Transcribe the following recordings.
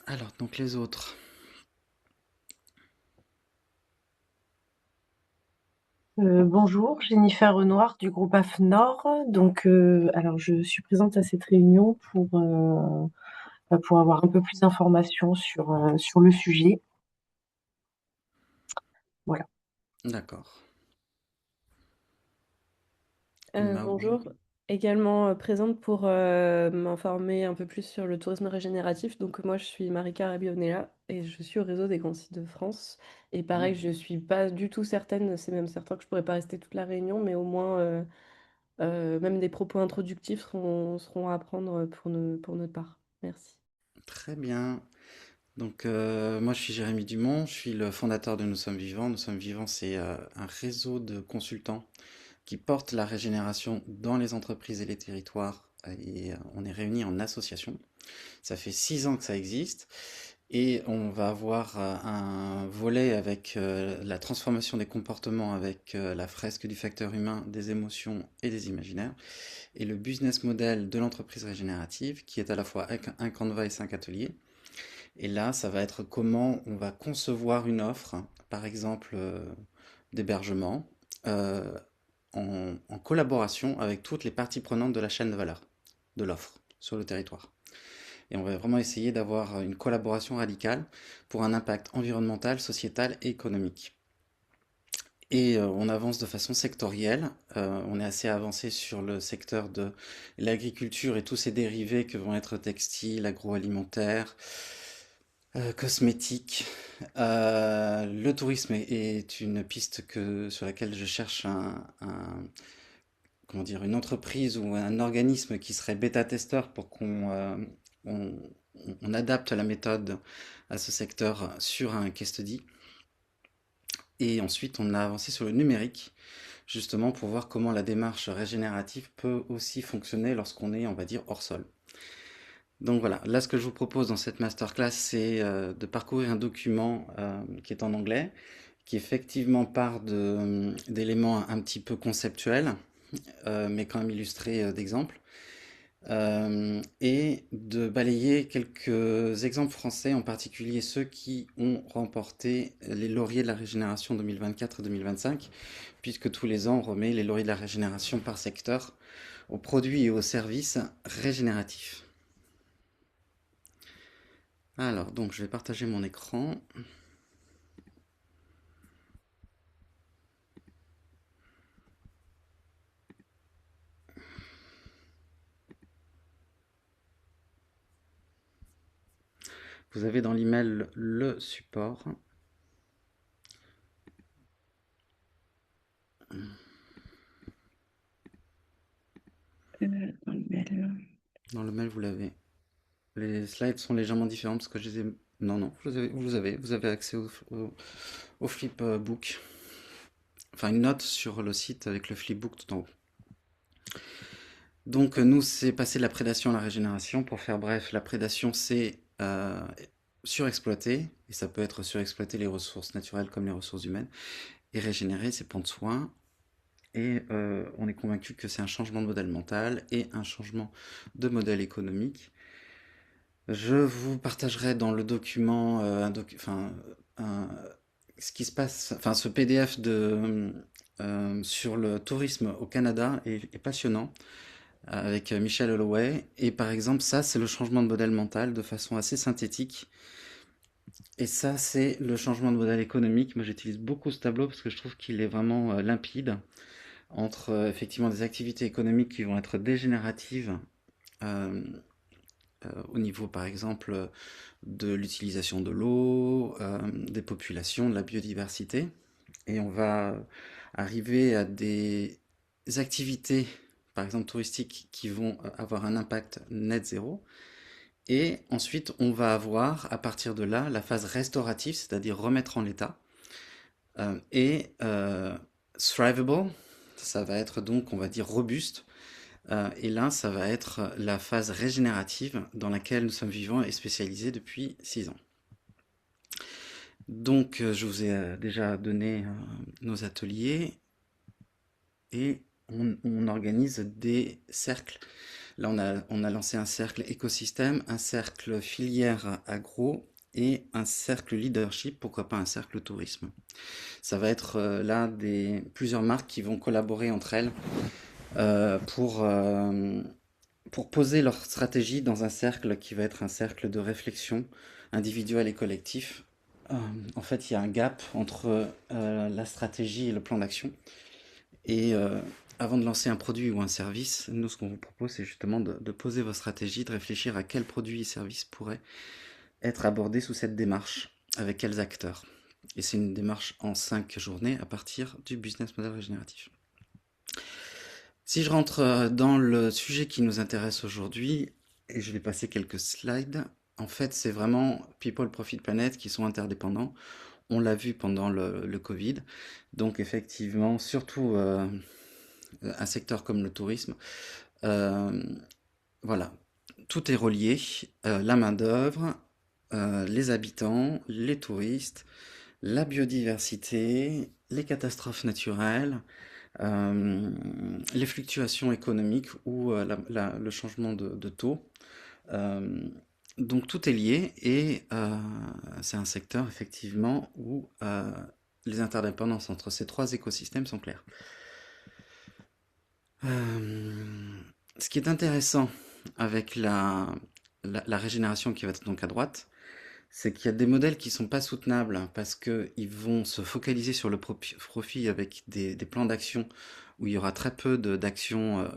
Alors, donc les autres. Bonjour, Jennifer Renoir du groupe AFNOR. Alors je suis présente à cette réunion pour avoir un peu plus d'informations sur le sujet. Voilà. D'accord. Maou. Bonjour, également présente pour m'informer un peu plus sur le tourisme régénératif. Donc moi je suis Marika Rabionella et je suis au réseau des grands sites de France. Et pareil, je suis pas du tout certaine, c'est même certain que je pourrais pas rester toute la réunion, mais au moins même des propos introductifs seront à prendre pour notre part. Merci. Très bien. Donc, moi, je suis Jérémy Dumont, je suis le fondateur de Nous Sommes Vivants. Nous Sommes Vivants, c'est un réseau de consultants qui porte la régénération dans les entreprises et les territoires. Et on est réunis en association. Ça fait 6 ans que ça existe. Et on va avoir un volet avec la transformation des comportements, avec la fresque du facteur humain, des émotions et des imaginaires, et le business model de l'entreprise régénérative, qui est à la fois un Canva et 5 ateliers. Et là, ça va être comment on va concevoir une offre, par exemple d'hébergement, euh, en collaboration avec toutes les parties prenantes de la chaîne de valeur de l'offre sur le territoire. Et on va vraiment essayer d'avoir une collaboration radicale pour un impact environnemental, sociétal et économique. Et on avance de façon sectorielle. On est assez avancé sur le secteur de l'agriculture et tous ses dérivés que vont être textiles, agroalimentaire, cosmétiques. Le tourisme est une piste sur laquelle je cherche comment dire, une entreprise ou un organisme qui serait bêta-testeur pour on, on adapte la méthode à ce secteur sur un case study. Et ensuite, on a avancé sur le numérique, justement pour voir comment la démarche régénérative peut aussi fonctionner lorsqu'on est, on va dire, hors sol. Donc voilà, là ce que je vous propose dans cette masterclass, c'est de parcourir un document qui est en anglais, qui effectivement part d'éléments un petit peu conceptuels, mais quand même illustrés d'exemples, et de balayer quelques exemples français, en particulier ceux qui ont remporté les lauriers de la régénération 2024 et 2025, puisque tous les ans on remet les lauriers de la régénération par secteur aux produits et aux services régénératifs. Alors, donc je vais partager mon écran. Vous avez dans l'email le support. Dans le mail. Dans le mail, vous l'avez. Les slides sont légèrement différents parce que je les ai. Non, non, vous avez accès au flipbook. Enfin, une note sur le site avec le flipbook tout en haut. Donc, nous, c'est passer de la prédation à la régénération. Pour faire bref, la prédation, c'est surexploiter, et ça peut être surexploiter les ressources naturelles comme les ressources humaines, et régénérer, c'est prendre soin. Et on est convaincu que c'est un changement de modèle mental et un changement de modèle économique. Je vous partagerai dans le document un- ce qui se passe, enfin ce PDF sur le tourisme au Canada est passionnant avec Michel Holloway. Et par exemple, ça, c'est le changement de modèle mental de façon assez synthétique. Et ça, c'est le changement de modèle économique. Moi, j'utilise beaucoup ce tableau parce que je trouve qu'il est vraiment limpide entre effectivement des activités économiques qui vont être dégénératives euh, au niveau, par exemple, de l'utilisation de l'eau, des populations, de la biodiversité. Et on va arriver à des activités, par exemple touristiques, qui vont avoir un impact net zéro. Et ensuite, on va avoir, à partir de là, la phase restaurative, c'est-à-dire remettre en l'état. Et thrivable, ça va être donc, on va dire, robuste. Et là, ça va être la phase régénérative dans laquelle nous sommes vivants et spécialisés depuis 6 ans. Donc, je vous ai déjà donné nos ateliers et on organise des cercles Là, on a lancé un cercle écosystème, un cercle filière agro et un cercle leadership, pourquoi pas un cercle tourisme. Ça va être là plusieurs marques qui vont collaborer entre elles euh, pour, euh, pour poser leur stratégie dans un cercle qui va être un cercle de réflexion individuel et collectif. Euh, En fait, il y a un gap entre la stratégie et le plan d'action. Et avant de lancer un produit ou un service, nous, ce qu'on vous propose, c'est justement de poser vos stratégies, de réfléchir à quels produits et services pourraient être abordés sous cette démarche, avec quels acteurs. Et c'est une démarche en 5 journées à partir du business model régénératif. Si je rentre dans le sujet qui nous intéresse aujourd'hui, et je vais passer quelques slides, en fait, c'est vraiment People, Profit, Planet qui sont interdépendants. On l'a vu pendant le Covid. Donc, effectivement, surtout un secteur comme le tourisme, euh, voilà, tout est relié. La main-d'œuvre, les habitants, les touristes, la biodiversité, les catastrophes naturelles, euh, les fluctuations économiques ou le changement de taux. Euh, donc tout est lié et c'est un secteur effectivement où les interdépendances entre ces trois écosystèmes sont claires. Euh, Ce qui est intéressant avec la régénération qui va être donc à droite, c'est qu'il y a des modèles qui sont pas soutenables parce qu'ils vont se focaliser sur le profit avec des plans d'action où il y aura très peu d'actions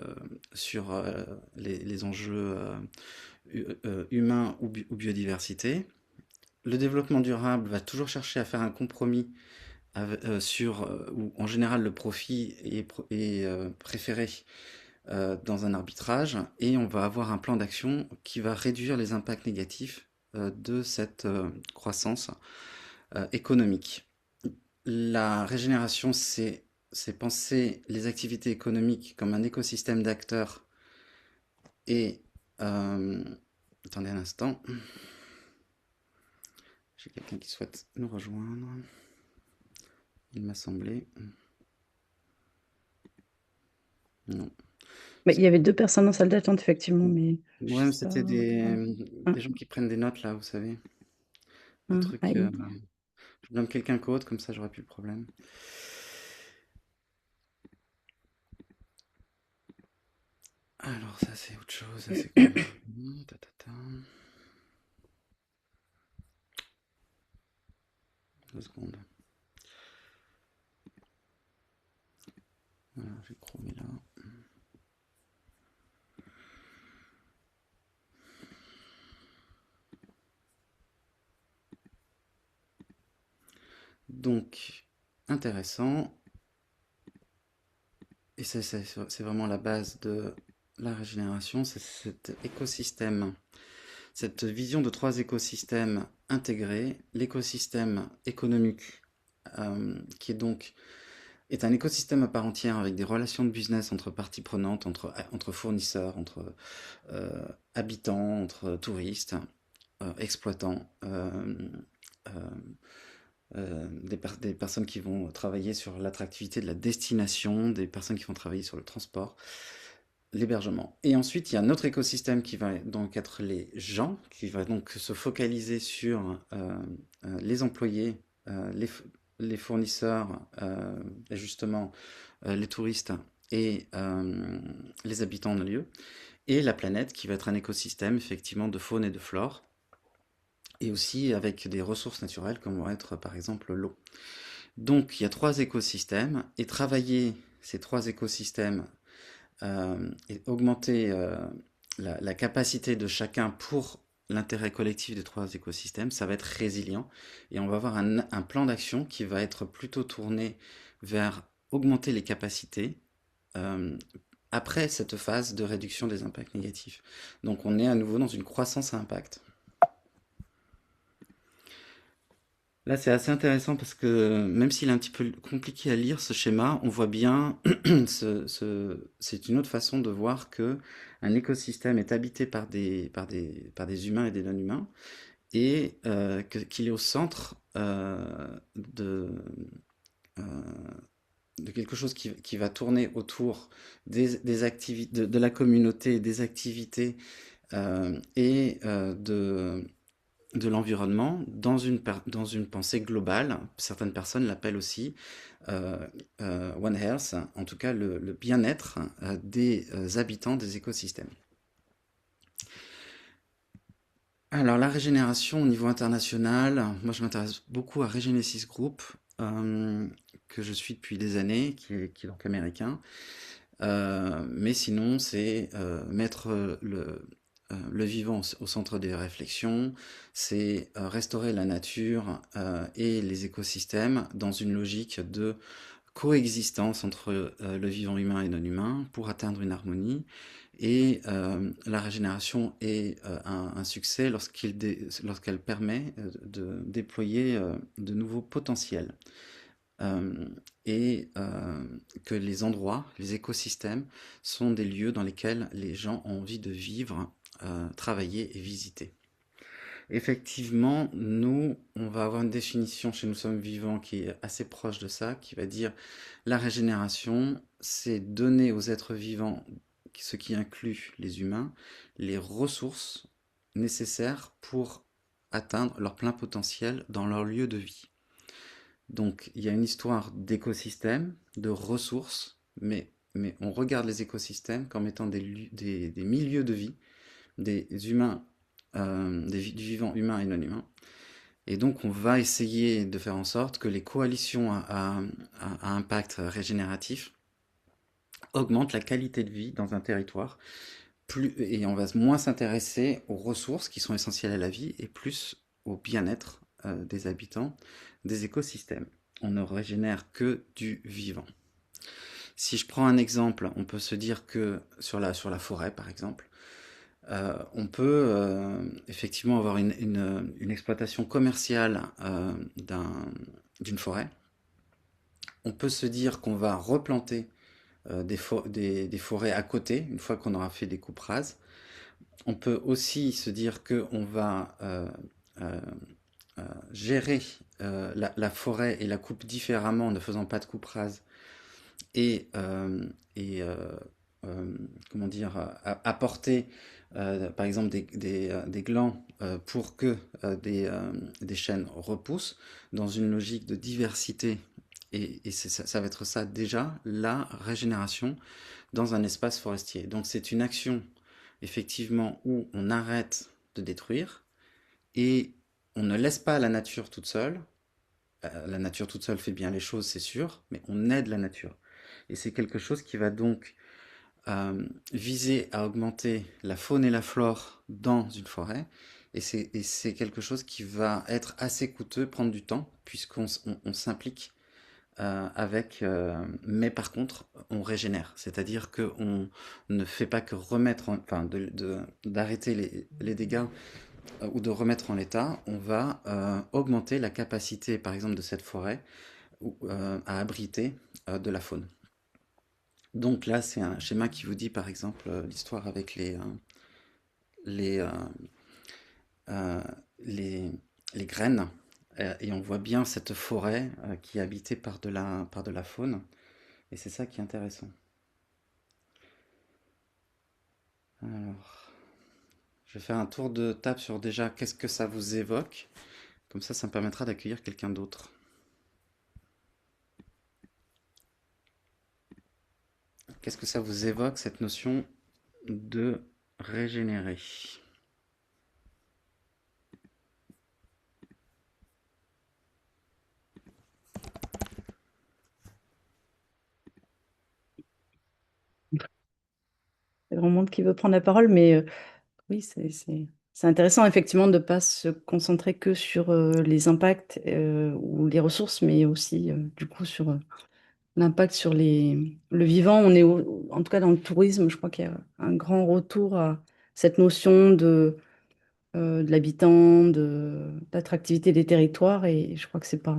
sur les enjeux humains ou biodiversité. Le développement durable va toujours chercher à faire un compromis sur où en général le profit est préféré dans un arbitrage et on va avoir un plan d'action qui va réduire les impacts négatifs de cette croissance économique. La régénération, c'est penser les activités économiques comme un écosystème d'acteurs et... euh, attendez un instant. J'ai quelqu'un qui souhaite nous rejoindre. Il m'a semblé. Non. Mais il y avait deux personnes en salle d'attente, effectivement, mais je Ouais, mais sais pas. c'était Ah, des gens qui prennent des notes là, vous savez. Des ah, trucs. aïe. Je vous donne quelqu'un qu'autre, comme ça j'aurai plus le problème. Alors, ça c'est autre chose. Ça c'est quoi? Ta, ta, ta. 2 secondes. Voilà, j'ai chromé là. Donc, intéressant. Et c'est vraiment la base de la régénération, c'est cet écosystème, cette vision de trois écosystèmes intégrés. L'écosystème économique, qui est un écosystème à part entière avec des relations de business entre parties prenantes, entre fournisseurs, entre habitants, entre touristes, exploitants, euh, des personnes qui vont travailler sur l'attractivité de la destination, des personnes qui vont travailler sur le transport, l'hébergement. Et ensuite, il y a un autre écosystème qui va donc être les gens, qui va donc se focaliser sur les employés, les fournisseurs, et justement les touristes et les habitants de lieu, et la planète qui va être un écosystème effectivement de faune et de flore, et aussi avec des ressources naturelles comme vont être par exemple l'eau. Donc il y a trois écosystèmes, et travailler ces trois écosystèmes et augmenter la capacité de chacun pour l'intérêt collectif des trois écosystèmes, ça va être résilient. Et on va avoir un plan d'action qui va être plutôt tourné vers augmenter les capacités euh, après cette phase de réduction des impacts négatifs. Donc on est à nouveau dans une croissance à impact. Là, c'est assez intéressant parce que même s'il est un petit peu compliqué à lire ce schéma, on voit bien, c'est une autre façon de voir que un écosystème est habité par des humains et des non-humains et qu'il est au centre euh, de quelque chose qui va tourner autour des activités, de la communauté, des activités et de l'environnement dans une pensée globale. Certaines personnes l'appellent aussi euh, One Health, en tout cas le bien-être des habitants des écosystèmes. Alors la régénération au niveau international, moi je m'intéresse beaucoup à Regenesis Group, euh, que je suis depuis des années, qui est donc américain. Mais sinon, c'est mettre le vivant au centre des réflexions, c'est restaurer la nature et les écosystèmes dans une logique de coexistence entre le vivant humain et non humain pour atteindre une harmonie. Et la régénération est un succès lorsqu'elle permet de déployer de nouveaux potentiels. Euh, et que les endroits, les écosystèmes, sont des lieux dans lesquels les gens ont envie de vivre, travailler et visiter. Effectivement, nous, on va avoir une définition chez Nous sommes vivants qui est assez proche de ça, qui va dire la régénération, c'est donner aux êtres vivants, ce qui inclut les humains, les ressources nécessaires pour atteindre leur plein potentiel dans leur lieu de vie. Donc il y a une histoire d'écosystème, de ressources, mais on regarde les écosystèmes comme étant des milieux de vie, des humains, du vivant humain et non humain. Et donc on va essayer de faire en sorte que les coalitions à impact régénératif augmentent la qualité de vie dans un territoire, et on va moins s'intéresser aux ressources qui sont essentielles à la vie et plus au bien-être des habitants des écosystèmes. On ne régénère que du vivant. Si je prends un exemple, on peut se dire que sur la forêt, par exemple, on peut effectivement avoir une exploitation commerciale d'une forêt. On peut se dire qu'on va replanter des forêts à côté, une fois qu'on aura fait des coupes rases. On peut aussi se dire qu'on va euh, gérer la forêt et la coupe différemment en ne faisant pas de coupe rase et, comment dire, apporter par exemple des glands pour que des chênes repoussent dans une logique de diversité. Et ça va être ça déjà, la régénération dans un espace forestier. Donc c'est une action effectivement où on arrête de détruire et on ne laisse pas la nature toute seule. La nature toute seule fait bien les choses, c'est sûr, mais on aide la nature. Et c'est quelque chose qui va donc viser à augmenter la faune et la flore dans une forêt. Et c'est quelque chose qui va être assez coûteux, prendre du temps, puisqu'on s'implique mais par contre, on régénère. C'est-à-dire qu'on ne fait pas que remettre, enfin, d'arrêter les dégâts ou de remettre en l'état. On va augmenter la capacité, par exemple, de cette forêt à abriter de la faune. Donc là, c'est un schéma qui vous dit, par exemple, l'histoire avec les, euh, euh, les, les graines. Et on voit bien cette forêt qui est habitée par de la faune. Et c'est ça qui est intéressant. Alors, je vais faire un tour de table sur déjà qu'est-ce que ça vous évoque. Comme ça me permettra d'accueillir quelqu'un d'autre. Qu'est-ce que ça vous évoque, cette notion de régénérer? C'est grand monde qui veut prendre la parole, mais oui, c'est intéressant effectivement de ne pas se concentrer que sur les impacts ou les ressources, mais aussi du coup sur l'impact sur le vivant. On est en tout cas dans le tourisme, je crois qu'il y a un grand retour à cette notion de l'habitant, d'attractivité des territoires, et je crois que c'est pas,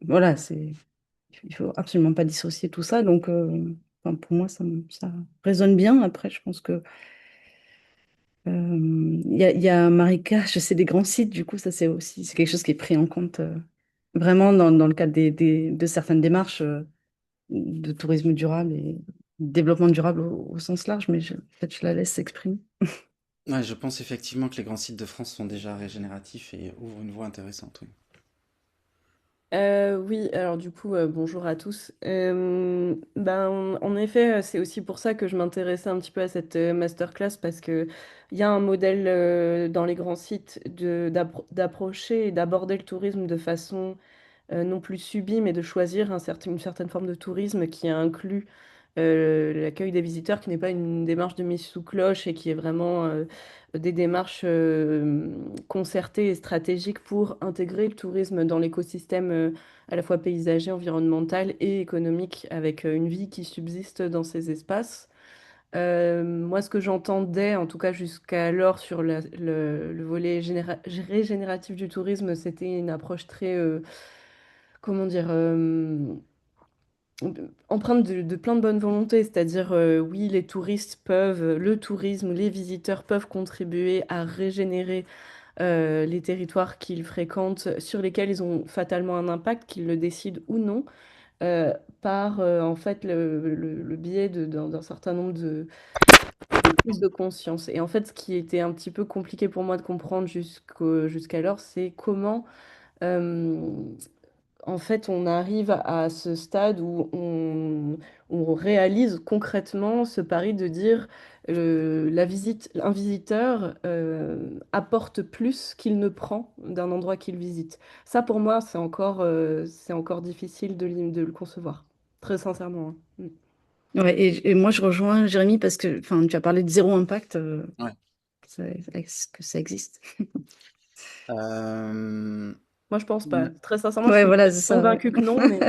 voilà, il faut absolument pas dissocier tout ça. Donc, enfin, pour moi, ça résonne bien. Après, je pense que il y a Marika, je sais, des grands sites, du coup, ça c'est quelque chose qui est pris en compte vraiment dans le cadre de certaines démarches. de tourisme durable et développement durable au sens large, mais peut-être je la laisse s'exprimer. Ouais, je pense effectivement que les grands sites de France sont déjà régénératifs et ouvrent une voie intéressante, oui. Oui, alors du coup, bonjour à tous. Ben, en effet, c'est aussi pour ça que je m'intéressais un petit peu à cette masterclass parce que il y a un modèle dans les grands sites d'approcher et d'aborder le tourisme de façon non plus subie, mais de choisir une certaine forme de tourisme qui inclut l'accueil des visiteurs, qui n'est pas une démarche de mise sous cloche et qui est vraiment des démarches concertées et stratégiques pour intégrer le tourisme dans l'écosystème à la fois paysager, environnemental et économique, avec une vie qui subsiste dans ces espaces. Moi, ce que j'entendais, en tout cas jusqu'alors, sur le volet régénératif du tourisme, c'était une approche très, comment dire, empreinte de plein de bonne volonté, c'est-à-dire oui, les touristes peuvent, le tourisme, les visiteurs peuvent contribuer à régénérer les territoires qu'ils fréquentent, sur lesquels ils ont fatalement un impact, qu'ils le décident ou non, par en fait le biais d'un certain nombre de prises de conscience. Et en fait, ce qui était un petit peu compliqué pour moi de comprendre jusqu'alors, c'est comment euh, en fait, on arrive à ce stade où on réalise concrètement ce pari de dire un visiteur apporte plus qu'il ne prend d'un endroit qu'il visite. Ça, pour moi, c'est encore difficile de le concevoir, très sincèrement, hein. Ouais, et moi, je rejoins Jérémy parce que tu as parlé de zéro impact. Ouais. Est-ce que ça existe? Euh, Moi, je pense pas. n- Très sincèrement, je Ouais, suis voilà, c'est ça. Ouais. convaincue que non, mais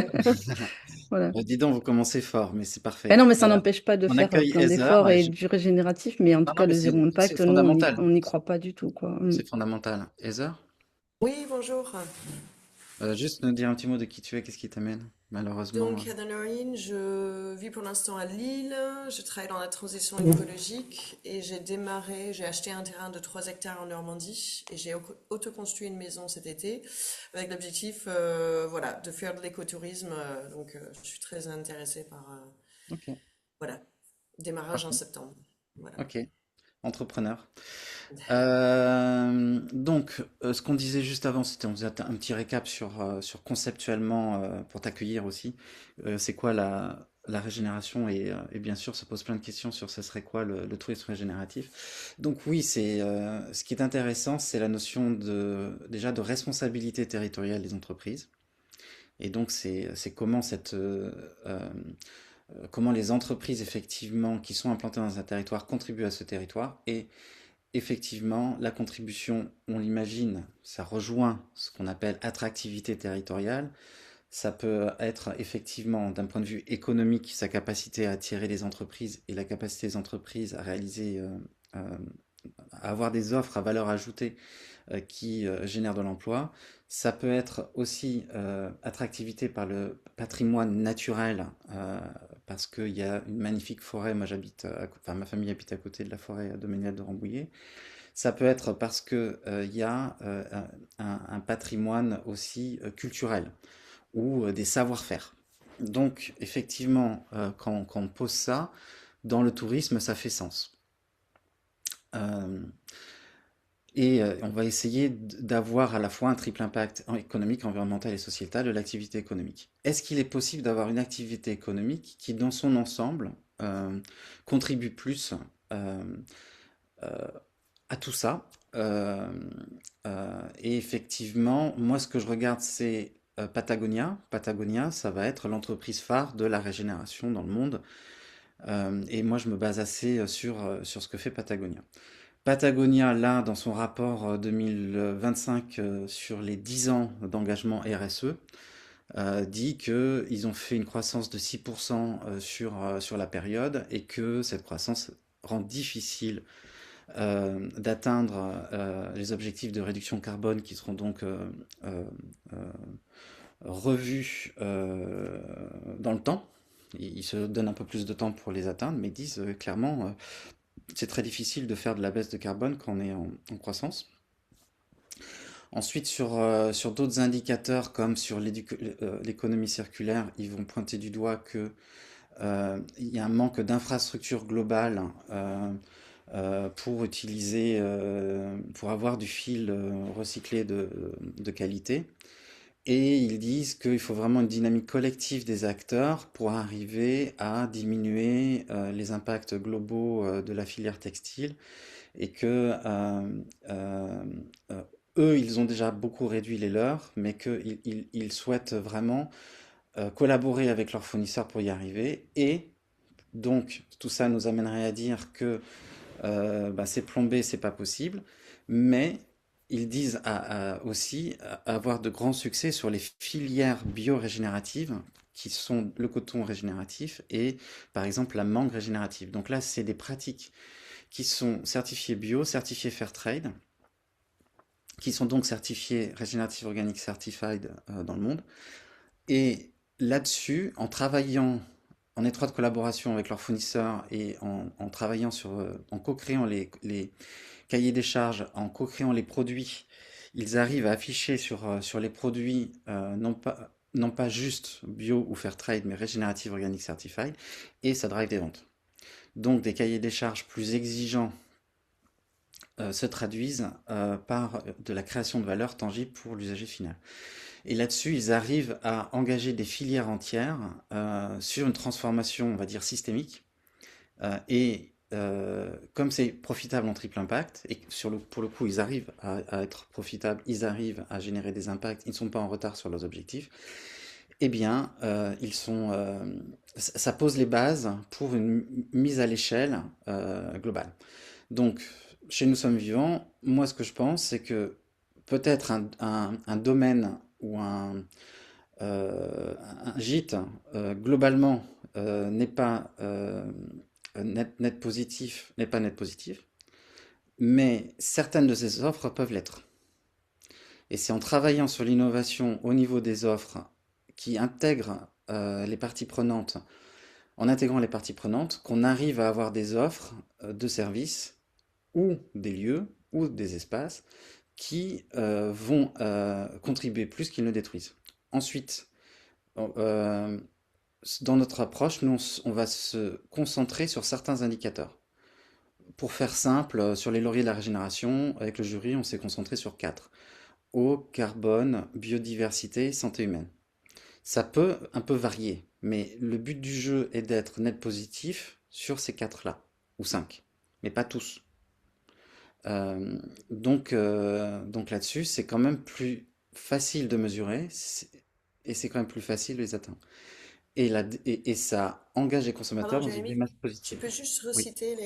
Voilà. Dis donc, vous commencez fort, mais c'est Ben parfait. non, mais ça n'empêche pas de On faire accueille plein Heather. d'efforts et du régénératif, mais en Non, tout non, cas, mais le zéro c'est impact, nous, fondamental. on n'y croit pas du tout, quoi. C'est fondamental. Heather, Oui, bonjour. juste nous dire un petit mot de qui tu es, qu'est-ce qui t'amène, malheureusement. Donc, Heather Noreen, je vis pour l'instant à Lille. Je travaille dans la transition écologique et j'ai acheté un terrain de 3 hectares en Normandie et j'ai autoconstruit une maison cet été avec l'objectif, voilà, de faire de l'écotourisme. Je suis très intéressée par, Ok, voilà, démarrage en parfait. septembre. Voilà. Ok, entrepreneur. Ce qu'on disait juste avant, c'était on faisait un petit récap sur conceptuellement, pour t'accueillir aussi, c'est quoi la régénération et bien sûr se pose plein de questions sur ce serait quoi le tourisme régénératif. Donc oui, ce qui est intéressant, c'est la notion déjà de responsabilité territoriale des entreprises. Et donc c'est comment les entreprises effectivement qui sont implantées dans un territoire contribuent à ce territoire et effectivement, la contribution, on l'imagine, ça rejoint ce qu'on appelle attractivité territoriale. Ça peut être effectivement, d'un point de vue économique, sa capacité à attirer les entreprises et la capacité des entreprises à réaliser, euh, à avoir des offres à valeur ajoutée qui génèrent de l'emploi. Ça peut être aussi attractivité par le patrimoine naturel, parce qu'il y a une magnifique forêt. Moi, enfin, ma famille habite à côté de la forêt domaniale de Rambouillet. Ça peut être parce que il y a un patrimoine aussi culturel ou des savoir-faire. Donc, effectivement, quand on pose ça, dans le tourisme, ça fait sens. Euh, on va essayer d'avoir à la fois un triple impact économique, environnemental et sociétal de l'activité économique. Est-ce qu'il est possible d'avoir une activité économique qui, dans son ensemble, euh, contribue plus euh, euh, à tout ça? Et effectivement, moi, ce que je regarde, c'est Patagonia. Patagonia, ça va être l'entreprise phare de la régénération dans le monde. Et moi, je me base assez sur ce que fait Patagonia. Patagonia, là, dans son rapport 2025 sur les 10 ans d'engagement RSE, dit qu'ils ont fait une croissance de 6% sur la période et que cette croissance rend difficile d'atteindre les objectifs de réduction carbone qui seront donc euh, euh, revus dans le temps. Ils se donnent un peu plus de temps pour les atteindre, mais disent clairement c'est très difficile de faire de la baisse de carbone quand on est en croissance. Ensuite, sur d'autres indicateurs, comme sur l'économie circulaire, ils vont pointer du doigt que il y a un manque d'infrastructure globale pour avoir du fil recyclé de qualité. Et ils disent qu'il faut vraiment une dynamique collective des acteurs pour arriver à diminuer les impacts globaux de la filière textile et que euh, euh, eux, ils ont déjà beaucoup réduit les leurs, mais qu'ils souhaitent vraiment collaborer avec leurs fournisseurs pour y arriver. Et donc, tout ça nous amènerait à dire que bah, c'est plombé, c'est pas possible, mais ils disent aussi avoir de grands succès sur les filières biorégénératives, qui sont le coton régénératif et par exemple la mangue régénérative. Donc là, c'est des pratiques qui sont certifiées bio, certifiées Fairtrade, qui sont donc certifiées Regenerative Organic Certified dans le monde. Et là-dessus, en travaillant en étroite collaboration avec leurs fournisseurs et en travaillant en co-créant les cahiers des charges, en co-créant les produits, ils arrivent à afficher sur les produits non pas juste bio ou fair trade, mais Regenerative Organic Certified, et ça drive des ventes. Donc des cahiers des charges plus exigeants se traduisent par de la création de valeur tangible pour l'usager final. Et là-dessus, ils arrivent à engager des filières entières sur une transformation, on va dire, systémique. Comme c'est profitable en triple impact, et pour le coup, ils arrivent à être profitables, ils arrivent à générer des impacts, ils ne sont pas en retard sur leurs objectifs, eh bien, ça pose les bases pour une mise à l'échelle globale. Donc, chez Nous Sommes Vivants, moi, ce que je pense, c'est que peut-être un domaine ou un gîte, globalement, n'est pas net positif, n'est pas net positif, mais certaines de ces offres peuvent l'être. Et c'est en travaillant sur l'innovation au niveau des offres qui intègrent les parties prenantes, en intégrant les parties prenantes, qu'on arrive à avoir des offres de services ou des lieux ou des espaces qui vont contribuer plus qu'ils ne détruisent. Ensuite, dans notre approche, nous, on va se concentrer sur certains indicateurs. Pour faire simple, sur les lauriers de la régénération, avec le jury, on s'est concentré sur 4. Eau, carbone, biodiversité, santé humaine. Ça peut un peu varier, mais le but du jeu est d'être net positif sur ces 4-là, ou 5, mais pas tous. Donc là-dessus, c'est quand même plus facile de mesurer et c'est quand même plus facile de les atteindre. Et ça engage les consommateurs Pardon, dans une Jérémy, démarche tu positive. peux juste Oui. reciter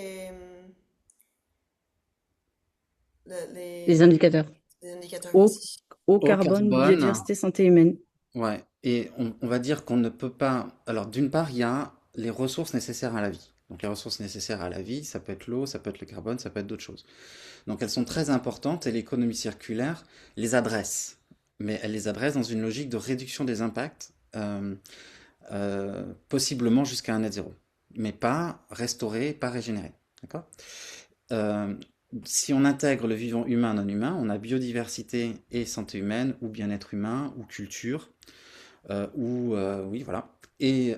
Les indicateurs. les indicateurs, Eau, merci. eau, Au carbone, carbone, biodiversité, santé humaine. ouais. Et on va dire qu'on ne peut pas. Alors, d'une part, il y a les ressources nécessaires à la vie. Donc, les ressources nécessaires à la vie, ça peut être l'eau, ça peut être le carbone, ça peut être d'autres choses. Donc, elles sont très importantes et l'économie circulaire les adresse. Mais elle les adresse dans une logique de réduction des impacts, possiblement jusqu'à un net zéro. Mais pas restaurer, pas régénérer. D'accord? Euh, Si on intègre le vivant humain non humain, on a biodiversité et santé humaine, ou bien-être humain, ou culture, oui, voilà. Et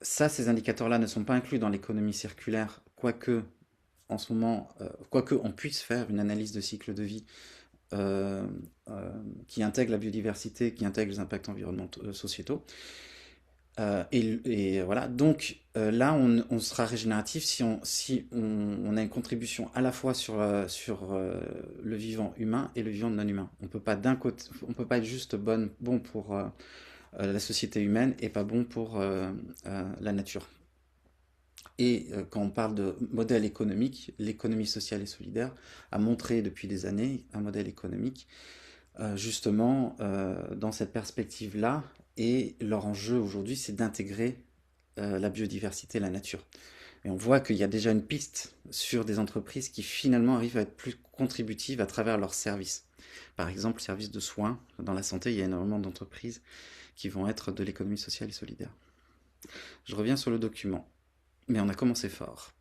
ça, ces indicateurs-là ne sont pas inclus dans l'économie circulaire, quoique en ce moment, quoique on puisse faire une analyse de cycle de vie euh, euh, qui intègre la biodiversité, qui intègre les impacts environnementaux, sociétaux. Et voilà, donc là, on sera régénératif si on a une contribution à la fois sur le vivant humain et le vivant non humain. On peut pas d'un côté, on peut pas être juste bon pour la société humaine et pas bon pour la nature. Et quand on parle de modèle économique, l'économie sociale et solidaire a montré depuis des années un modèle économique justement dans cette perspective-là. Et leur enjeu aujourd'hui, c'est d'intégrer la biodiversité, la nature. Et on voit qu'il y a déjà une piste sur des entreprises qui finalement arrivent à être plus contributives à travers leurs services. Par exemple, services de soins. Dans la santé, il y a énormément d'entreprises qui vont être de l'économie sociale et solidaire. Je reviens sur le document. Mais on a commencé fort.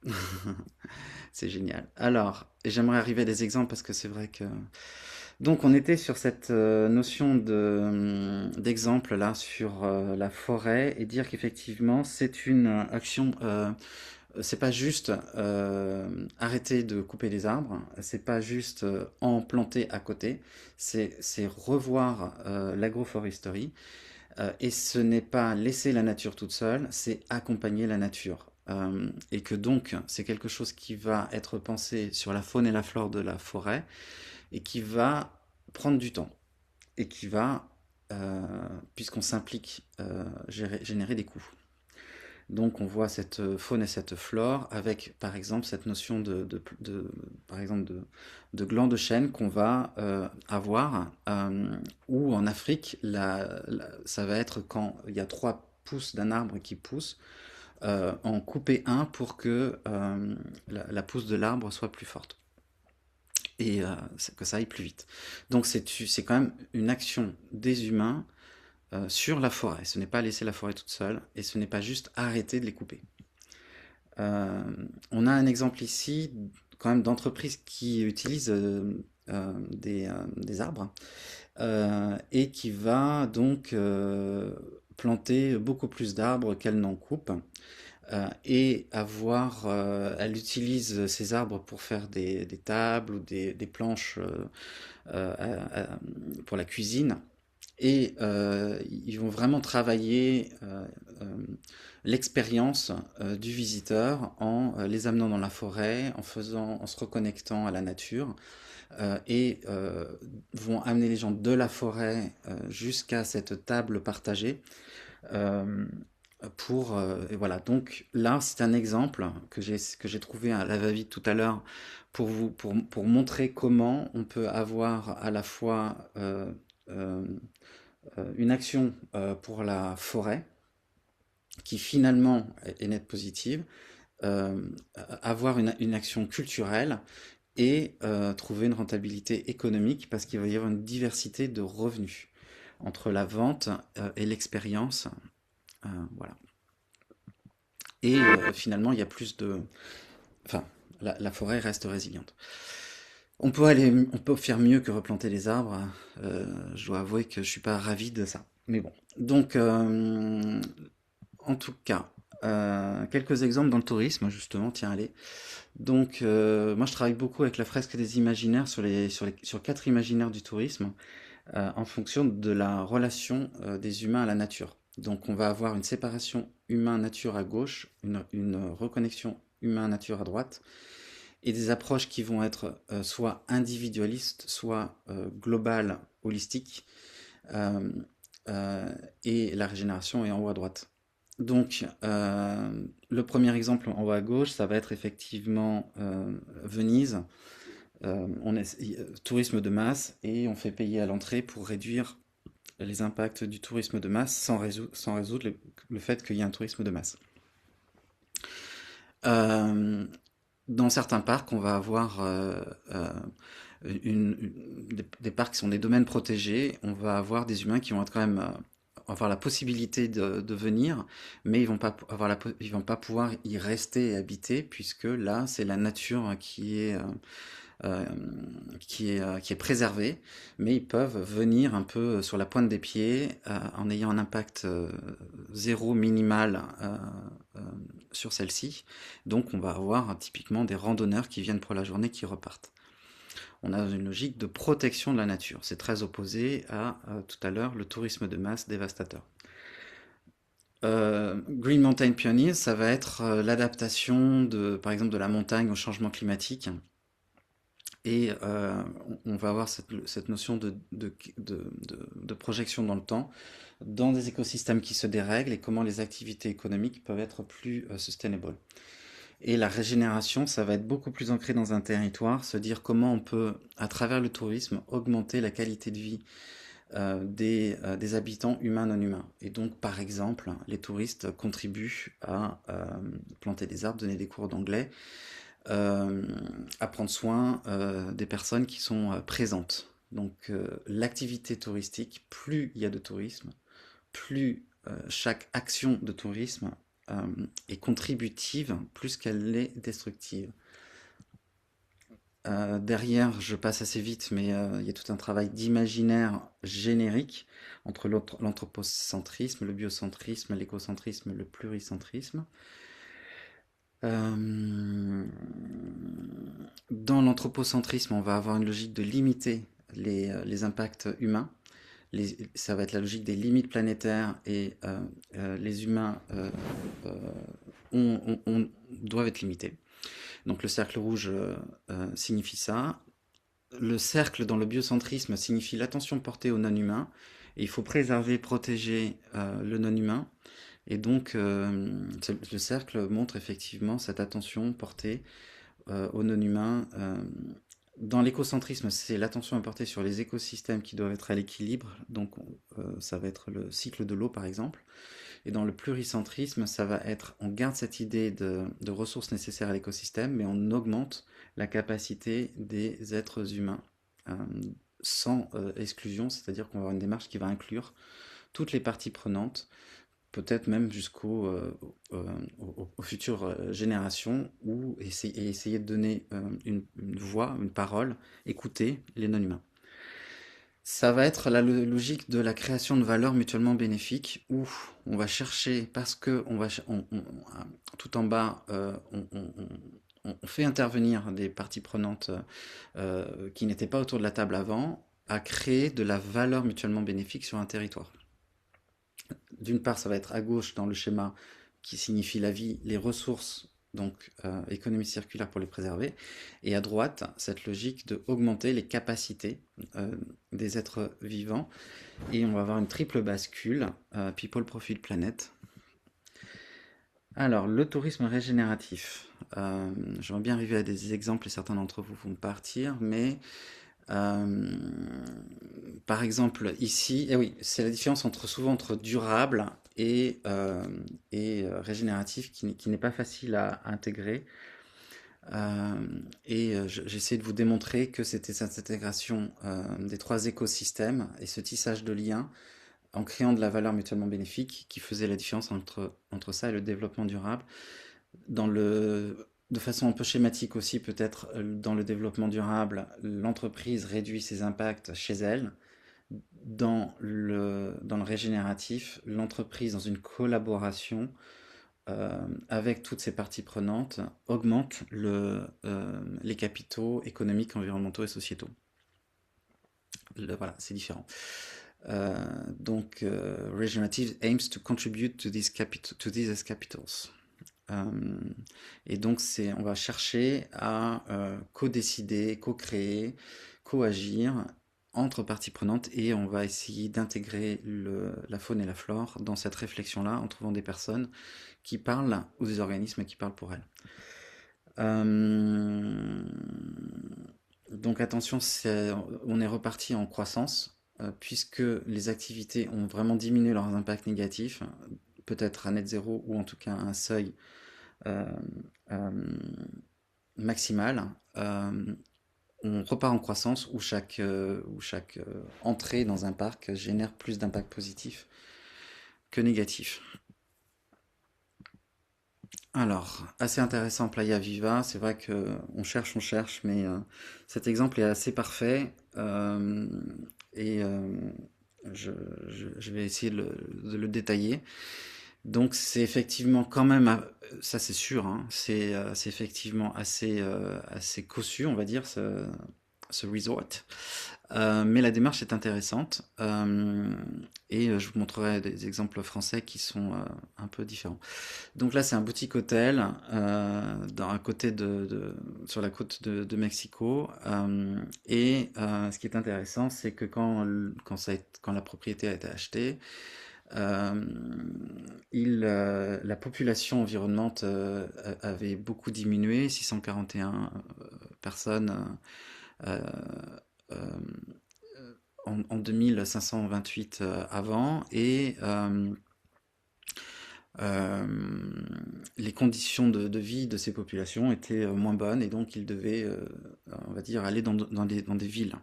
C'est génial. Alors, j'aimerais arriver à des exemples parce que c'est vrai que Donc on était sur cette notion d'exemple là sur la forêt et dire qu'effectivement c'est une action, c'est pas juste arrêter de couper les arbres, c'est pas juste en planter à côté, c'est revoir l'agroforesterie et ce n'est pas laisser la nature toute seule, c'est accompagner la nature. Et que donc c'est quelque chose qui va être pensé sur la faune et la flore de la forêt et qui va prendre du temps et qui va, puisqu'on s'implique, générer des coûts. Donc on voit cette faune et cette flore avec par exemple cette notion par exemple de gland de chêne qu'on va avoir, ou en Afrique ça va être quand il y a 3 pousses d'un arbre qui poussent, en couper un pour que la pousse de l'arbre soit plus forte et que ça aille plus vite. Donc c'est quand même une action des humains sur la forêt. Ce n'est pas laisser la forêt toute seule et ce n'est pas juste arrêter de les couper. Euh, on a un exemple ici quand même d'entreprise qui utilise des arbres et qui va donc planter beaucoup plus d'arbres qu'elle n'en coupe et elle utilise ces arbres pour faire des tables ou des planches pour la cuisine. Et ils vont vraiment travailler l'expérience du visiteur en les amenant dans la forêt, en se reconnectant à la nature, et vont amener les gens de la forêt jusqu'à cette table partagée. euh, et voilà, donc là c'est un exemple que j'ai trouvé à la va-vite tout à l'heure pour montrer comment on peut avoir à la fois euh, une action pour la forêt qui finalement est nette positive, euh, avoir une action culturelle et trouver une rentabilité économique parce qu'il va y avoir une diversité de revenus entre la vente et l'expérience. Voilà. Et finalement, il y a plus de... Enfin, la forêt reste résiliente. On peut faire mieux que replanter les arbres. Je dois avouer que je suis pas ravi de ça. Mais bon. Donc, en tout cas, quelques exemples dans le tourisme, justement. Tiens, allez. Donc, moi, je travaille beaucoup avec la fresque des imaginaires sur 4 imaginaires du tourisme, en fonction de la relation des humains à la nature. Donc, on va avoir une séparation humain-nature à gauche, une reconnexion humain-nature à droite, et des approches qui vont être soit individualistes, soit globales, holistiques, euh, euh, et la régénération est en haut à droite. Donc, le premier exemple en haut à gauche, ça va être effectivement Venise. Tourisme de masse et on fait payer à l'entrée pour réduire les impacts du tourisme de masse sans résoudre le fait qu'il y a un tourisme de masse. Euh, Dans certains parcs, on va avoir des parcs qui sont des domaines protégés. On va avoir des humains qui vont être quand même avoir la possibilité de venir, mais ils vont pas pouvoir y rester et habiter puisque là, c'est la nature euh, qui est préservée, mais ils peuvent venir un peu sur la pointe des pieds en ayant un impact zéro minimal euh, sur celle-ci. Donc on va avoir typiquement des randonneurs qui viennent pour la journée qui repartent. On a une logique de protection de la nature. C'est très opposé à tout à l'heure le tourisme de masse dévastateur. Green Mountain Pioneers, ça va être l'adaptation par exemple de la montagne au changement climatique. Et on va avoir cette notion de projection dans le temps, dans des écosystèmes qui se dérèglent et comment les activités économiques peuvent être plus sustainable. Et la régénération, ça va être beaucoup plus ancré dans un territoire, se dire comment on peut, à travers le tourisme, augmenter la qualité de vie des habitants humains non humains. Et donc, par exemple, les touristes contribuent à planter des arbres, donner des cours d'anglais, euh, à prendre soin des personnes qui sont présentes. Donc l'activité touristique, plus il y a de tourisme, plus chaque action de tourisme est contributive, plus qu'elle est destructive. Derrière, je passe assez vite, mais il y a tout un travail d'imaginaire générique entre l'anthropocentrisme, le biocentrisme, l'écocentrisme, le pluricentrisme. Euh, Dans l'anthropocentrisme, on va avoir une logique de limiter les impacts humains. Ça va être la logique des limites planétaires et les humains doivent être limités. Donc le cercle rouge signifie ça. Le cercle dans le biocentrisme signifie l'attention portée au non-humain. Et il faut préserver, protéger le non-humain. Et donc le cercle montre effectivement cette attention portée au non-humain. Dans l'écocentrisme, c'est l'attention à porter sur les écosystèmes qui doivent être à l'équilibre. Donc ça va être le cycle de l'eau par exemple. Et dans le pluricentrisme, ça va être, on garde cette idée de ressources nécessaires à l'écosystème, mais on augmente la capacité des êtres humains euh, sans exclusion, c'est-à-dire qu'on va avoir une démarche qui va inclure toutes les parties prenantes, peut-être même aux futures générations, et essayer de donner une voix, une parole, écouter les non-humains. Ça va être la logique de la création de valeurs mutuellement bénéfiques où on va chercher, parce que tout en bas, on fait intervenir des parties prenantes qui n'étaient pas autour de la table avant, à créer de la valeur mutuellement bénéfique sur un territoire. D'une part, ça va être à gauche dans le schéma qui signifie la vie, les ressources, donc économie circulaire pour les préserver, et à droite, cette logique de augmenter les capacités des êtres vivants, et on va avoir une triple bascule, people, profit, planète. Alors, le tourisme régénératif. J'aimerais bien arriver à des exemples, et certains d'entre vous vont partir, mais par exemple, ici, oui, c'est la différence souvent entre durable et régénératif qui n'est pas facile à intégrer. J'essaie de vous démontrer que c'était cette intégration des trois écosystèmes et ce tissage de liens en créant de la valeur mutuellement bénéfique qui faisait la différence entre ça et le développement durable. De façon un peu schématique aussi, peut-être, dans le développement durable, l'entreprise réduit ses impacts chez elle. Dans le régénératif, l'entreprise, dans une collaboration avec toutes ses parties prenantes, augmente les capitaux économiques, environnementaux et sociétaux. Voilà, c'est différent. Regenerative aims to contribute to these capitals. Et donc, on va chercher à co-décider, co-créer, co-agir entre parties prenantes et on va essayer d'intégrer la faune et la flore dans cette réflexion-là en trouvant des personnes qui parlent ou des organismes qui parlent pour elles. Donc attention, on est reparti en croissance puisque les activités ont vraiment diminué leurs impacts négatifs, peut-être à net zéro ou en tout cas à un seuil maximal. On repart en croissance où chaque entrée dans un parc génère plus d'impact positif que négatif. Alors, assez intéressant Playa Viva, c'est vrai qu'on cherche, mais cet exemple est assez parfait je vais essayer de le détailler. Donc c'est effectivement quand même, ça c'est sûr, hein, c'est effectivement assez cossu, on va dire, ce resort. Mais la démarche est intéressante je vous montrerai des exemples français qui sont un peu différents. Donc là c'est un boutique hôtel sur la côte de Mexico ce qui est intéressant c'est que quand la propriété a été achetée, la population environnante avait beaucoup diminué, 641 personnes en 2528 avant, et les conditions de vie de ces populations étaient moins bonnes, et donc ils devaient, on va dire, aller dans des villes.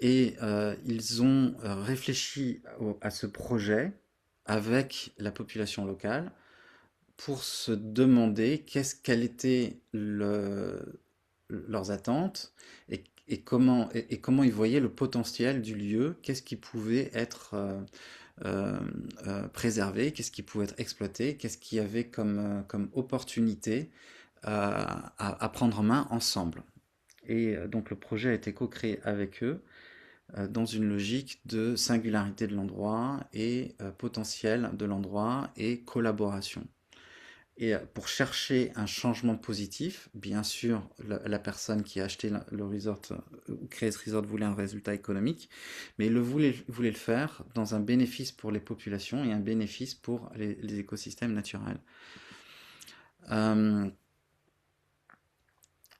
Ils ont réfléchi à ce projet avec la population locale pour se demander quel était leurs attentes et comment ils voyaient le potentiel du lieu, qu'est-ce qui pouvait être préservé, qu'est-ce qui pouvait être exploité, qu'est-ce qu'il y avait comme opportunité à prendre en main ensemble. Et donc le projet a été co-créé avec eux dans une logique de singularité de l'endroit et potentiel de l'endroit et collaboration. Et pour chercher un changement positif, bien sûr, la personne qui a acheté le resort ou créé ce resort voulait un résultat économique, mais il voulait le faire dans un bénéfice pour les populations et un bénéfice pour les écosystèmes naturels. Euh,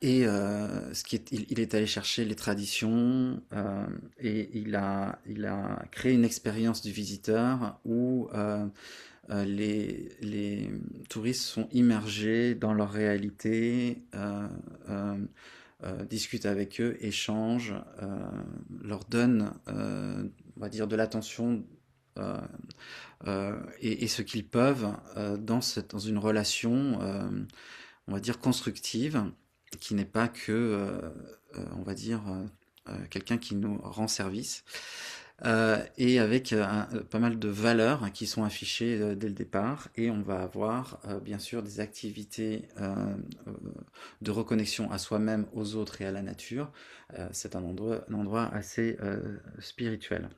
il est allé chercher les traditions et il a créé une expérience du visiteur où les touristes sont immergés dans leur réalité, discutent avec eux, échangent, leur donnent, on va dire, de l'attention et ce qu'ils peuvent dans une relation, on va dire, constructive, qui n'est pas que, on va dire, quelqu'un qui nous rend service. Et avec pas mal de valeurs qui sont affichées dès le départ. Et on va avoir bien sûr des activités de reconnexion à soi-même, aux autres et à la nature. C'est un endroit assez spirituel.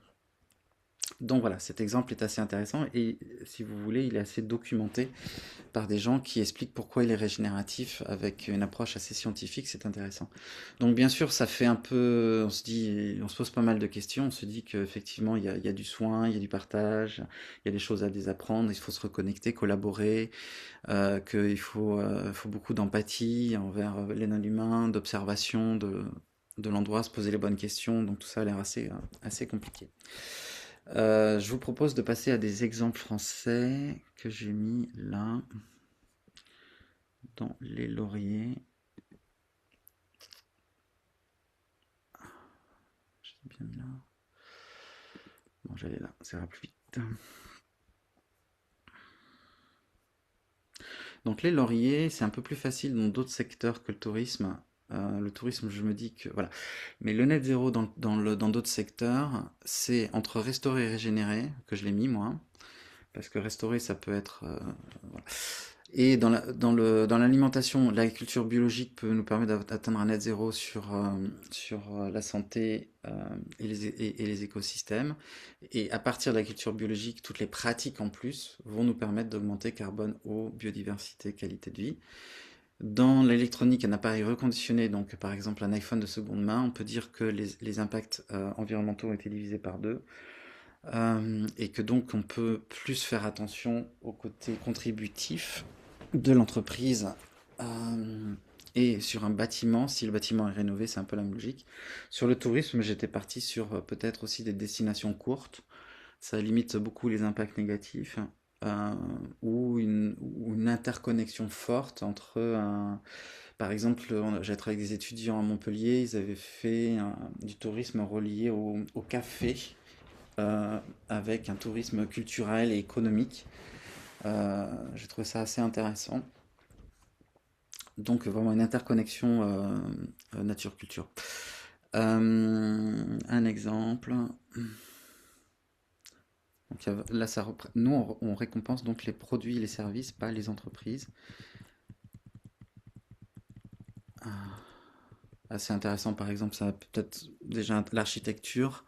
Donc voilà, cet exemple est assez intéressant et si vous voulez, il est assez documenté par des gens qui expliquent pourquoi il est régénératif avec une approche assez scientifique, c'est intéressant. Donc bien sûr, ça fait un peu, on se pose pas mal de questions, on se dit qu'effectivement il y a du soin, il y a du partage, il y a des choses à désapprendre, il faut se reconnecter, collaborer, qu'il faut beaucoup d'empathie envers les non-humains, d'observation de l'endroit, se poser les bonnes questions, donc tout ça a l'air assez compliqué. Je vous propose de passer à des exemples français que j'ai mis là, dans les lauriers. J'ai bien mis là. Bon, j'allais là, ça ira plus vite. Donc les lauriers, c'est un peu plus facile dans d'autres secteurs que le tourisme. Le tourisme, je me dis que voilà. Mais le net zéro dans d'autres secteurs, c'est entre restaurer et régénérer, que je l'ai mis moi. Parce que restaurer, ça peut être... voilà. Et dans l'alimentation, l'agriculture biologique peut nous permettre d'atteindre un net zéro sur la santé et les écosystèmes. Et à partir de l'agriculture biologique, toutes les pratiques en plus vont nous permettre d'augmenter carbone, eau, biodiversité, qualité de vie. Dans l'électronique, un appareil reconditionné, donc par exemple un iPhone de seconde main, on peut dire que les impacts environnementaux ont été divisés par 2. Et que donc on peut plus faire attention au côté contributif de l'entreprise et sur un bâtiment, si le bâtiment est rénové, c'est un peu la même logique. Sur le tourisme, j'étais parti sur peut-être aussi des destinations courtes, ça limite beaucoup les impacts négatifs, ou une interconnexion forte entre par exemple, j'ai travaillé avec des étudiants à Montpellier, ils avaient fait du tourisme relié au café, avec un tourisme culturel et économique. J'ai trouvé ça assez intéressant. Donc vraiment une interconnexion nature-culture. Un exemple. Donc, là, nous, on récompense donc les produits et les services, pas les entreprises. Assez intéressant, par exemple, ça peut-être déjà l'architecture.